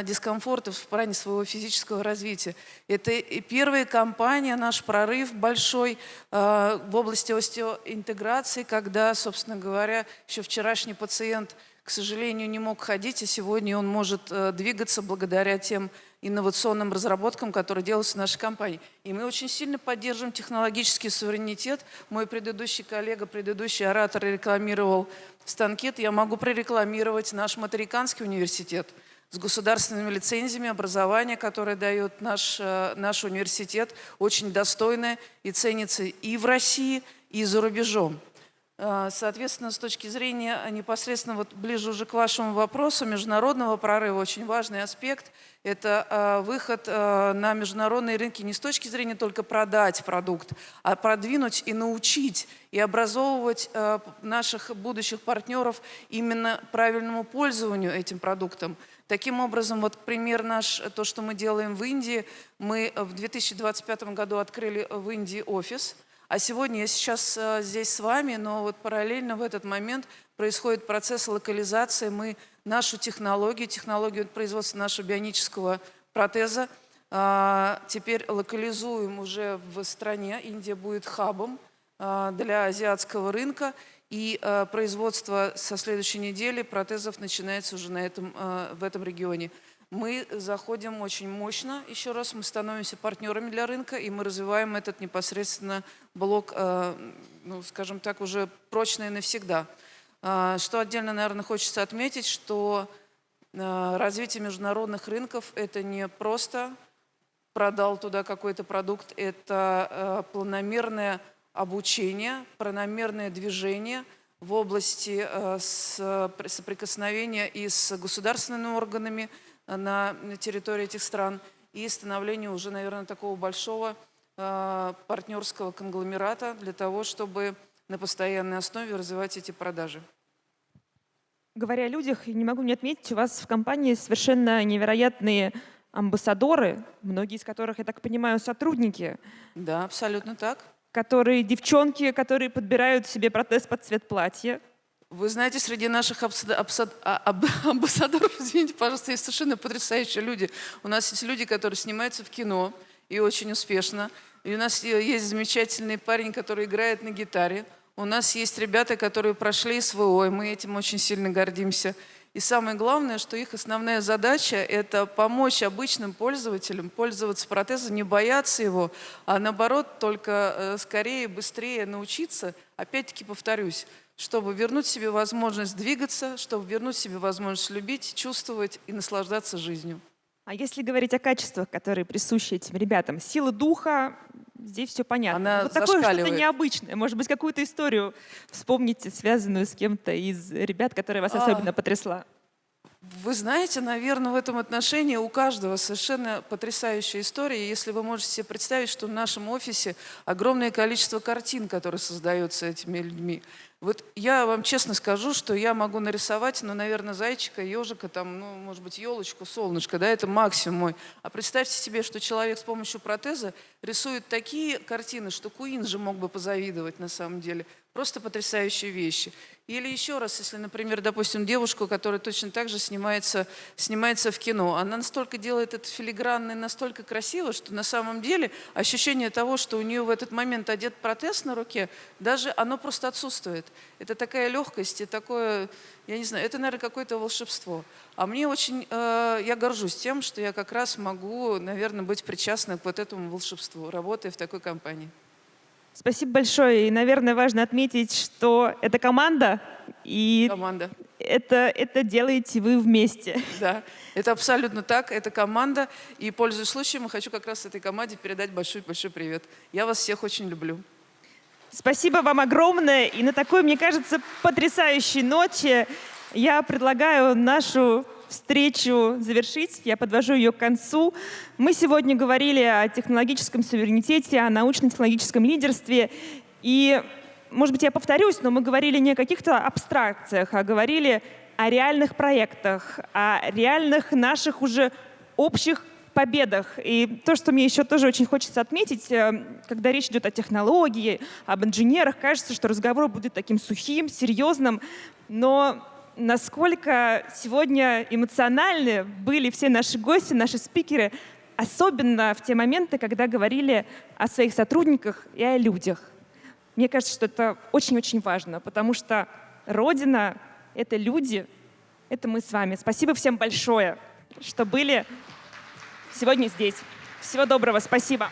дискомфортов в плане своего физического развития. Это и первая компания, наш прорыв большой в области остеоинтеграции, когда, собственно говоря, еще вчерашний пациент, к сожалению, не мог ходить, и сегодня он может двигаться благодаря тем инновационным разработкам, которые делаются в нашей компании. И мы очень сильно поддерживаем технологический суверенитет. Мой предыдущий коллега, предыдущий оратор рекламировал станки. Я могу прорекламировать наш Моториканский университет с государственными лицензиями образования, которое дает наш университет, очень достойное и ценится и в России, и за рубежом. Соответственно, с точки зрения непосредственно вот ближе уже к вашему вопросу международного прорыва, очень важный аспект – это выход на международные рынки не с точки зрения только продать продукт, а продвинуть и научить, и образовывать наших будущих партнеров именно правильному пользованию этим продуктом. Таким образом, вот пример наш, то, что мы делаем в Индии, мы в 2025 году открыли в Индии офис. А сегодня я сейчас здесь с вами, но вот параллельно в этот момент происходит процесс локализации. Мы нашу технологию производства нашего бионического протеза теперь локализуем уже в стране. Индия будет хабом для азиатского рынка. И производство со следующей недели протезов начинается уже в этом регионе. Мы заходим очень мощно, еще раз, мы становимся партнерами для рынка, и мы развиваем этот непосредственно блок, ну, скажем так, уже прочно и навсегда. Что отдельно, наверное, хочется отметить, что развитие международных рынков – это не просто продал туда какой-то продукт, это планомерное обучение, планомерное движение в области соприкосновения и с государственными органами на территории этих стран и становление уже, наверное, такого большого партнерского конгломерата для того, чтобы на постоянной основе развивать эти продажи. Говоря о людях, не могу не отметить, у вас в компании совершенно невероятные амбассадоры, многие из которых, я так понимаю, сотрудники. Да, абсолютно так. Девчонки, которые подбирают себе протез под цвет платья. Вы знаете, среди наших амбассадоров, извините, пожалуйста, есть совершенно потрясающие люди. У нас есть люди, которые снимаются в кино и очень успешно. И у нас есть замечательный парень, который играет на гитаре. У нас есть ребята, которые прошли СВО, и мы этим очень сильно гордимся. И самое главное, что их основная задача – это помочь обычным пользователям пользоваться протезом, не бояться его, а наоборот, только скорее, быстрее научиться, опять-таки повторюсь, чтобы вернуть себе возможность двигаться, чтобы вернуть себе возможность любить, чувствовать и наслаждаться жизнью. А если говорить о качествах, которые присущи этим ребятам, сила духа, здесь все понятно. Вот такое что-то необычное. Может быть, какую-то историю вспомните, связанную с кем-то из ребят, которая вас особенно потрясла. Вы знаете, наверное, в этом отношении у каждого совершенно потрясающая история. Если вы можете себе представить, что в нашем офисе огромное количество картин, которые создаются этими людьми. Вот я вам честно скажу, что я могу нарисовать, ну, наверное, зайчика, ежика, там, ну, может быть, елочку, солнышко, да, это максимум мой. А представьте себе, что человек с помощью протеза рисует такие картины, что Куин же мог бы позавидовать на самом деле. Просто потрясающие вещи. Или еще раз, если, например, допустим, девушку, которая точно так же снимается в кино, она настолько делает это филигранно и настолько красиво, что на самом деле ощущение того, что у нее в этот момент одет протез на руке, даже оно просто отсутствует. Это такая легкость и такое, я не знаю, это, наверное, какое-то волшебство. А мне очень, я горжусь тем, что я как раз могу, наверное, быть причастна к вот этому волшебству, работая в такой компании. Спасибо большое. И, наверное, важно отметить, что это команда, и это делаете вы вместе. Да, это абсолютно так, это команда. И, пользуясь случаем, я хочу как раз этой команде передать большой-большой привет. Я вас всех очень люблю. Спасибо вам огромное. И на такой, мне кажется, потрясающей ноте я предлагаю нашу встречу завершить. Я подвожу ее к концу. Мы сегодня говорили о технологическом суверенитете, о научно-технологическом лидерстве. И, может быть, я повторюсь, но мы говорили не о каких-то абстракциях, а говорили о реальных проектах, о реальных наших уже общих победах. И то, что мне еще тоже очень хочется отметить, когда речь идет о технологии, об инженерах, кажется, что разговор будет таким сухим, серьезным, но насколько сегодня эмоциональны были все наши гости, наши спикеры, особенно в те моменты, когда говорили о своих сотрудниках и о людях. Мне кажется, что это очень-очень важно, потому что Родина — это люди, это мы с вами. Спасибо всем большое, что были сегодня здесь. Всего доброго, спасибо.